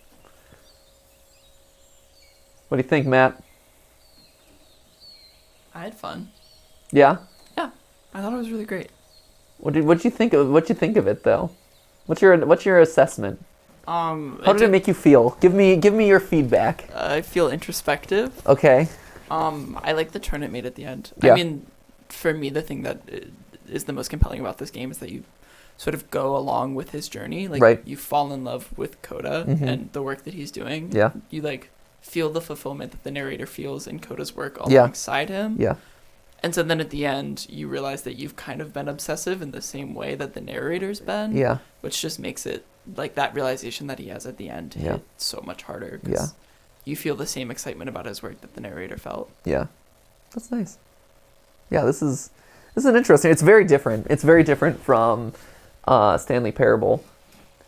What do you think, Matt? I had fun. Yeah? Yeah, I thought it was really great. What'd you think of it though? What's your assessment? How did it make you feel? Give me your feedback. I feel introspective. Okay. I like the turn it made at the end. Yeah. I mean, for me, the thing that is the most compelling about this game is that you sort of go along with his journey. Like, right. You fall in love with Coda and the work that he's doing. Yeah. You, like, feel the fulfillment that the narrator feels in Coda's work Yeah. alongside him. Yeah. And so then at the end, you realize that you've kind of been obsessive in the same way that the narrator's been. Yeah. Which just makes it, like, that realization that he has at the end hit so much harder. 'Cause you feel the same excitement about his work that the narrator felt. Yeah. That's nice. Yeah, this is an interesting. It's very different. It's very different from Stanley Parable.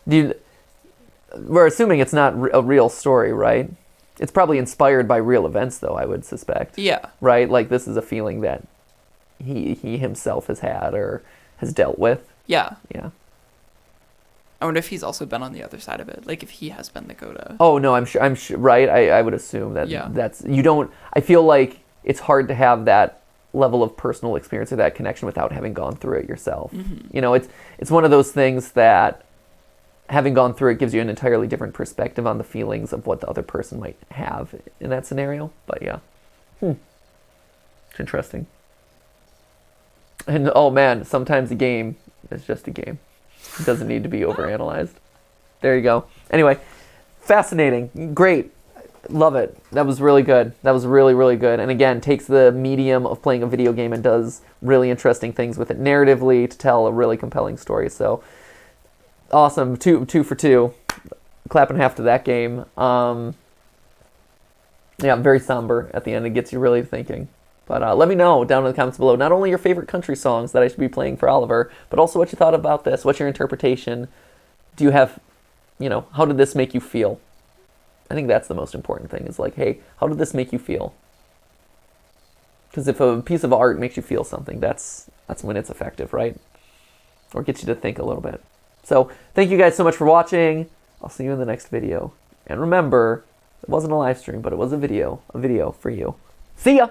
We're assuming it's not a real story, right? It's probably inspired by real events, though, I would suspect. Yeah. Right? Like, this is a feeling that he himself has had or has dealt with. Yeah. Yeah. I wonder if he's also been on the other side of it. Like, if he has been the Coda. Oh, no, I'm sure, right? I would assume that I feel like it's hard to have that level of personal experience or that connection without having gone through it yourself. Mm-hmm. You know, it's one of those things that having gone through it gives you an entirely different perspective on the feelings of what the other person might have in that scenario. But yeah. It's interesting. And oh man, sometimes a game is just a game. It doesn't need to be overanalyzed. There you go. Anyway, fascinating. Great. Love it. That was really good. That was really, really good. And again, takes the medium of playing a video game and does really interesting things with it narratively to tell a really compelling story. So awesome. Two for two. Clapping half to that game. Yeah, very somber at the end. It gets you really thinking. But let me know down in the comments below, not only your favorite country songs that I should be playing for Oliver, but also what you thought about this. What's your interpretation? Do you have, how did this make you feel? I think that's the most important thing is like, hey, how did this make you feel? Because if a piece of art makes you feel something, that's when it's effective, right? Or gets you to think a little bit. So thank you guys so much for watching. I'll see you in the next video. And remember, it wasn't a live stream, but it was a video for you. See ya!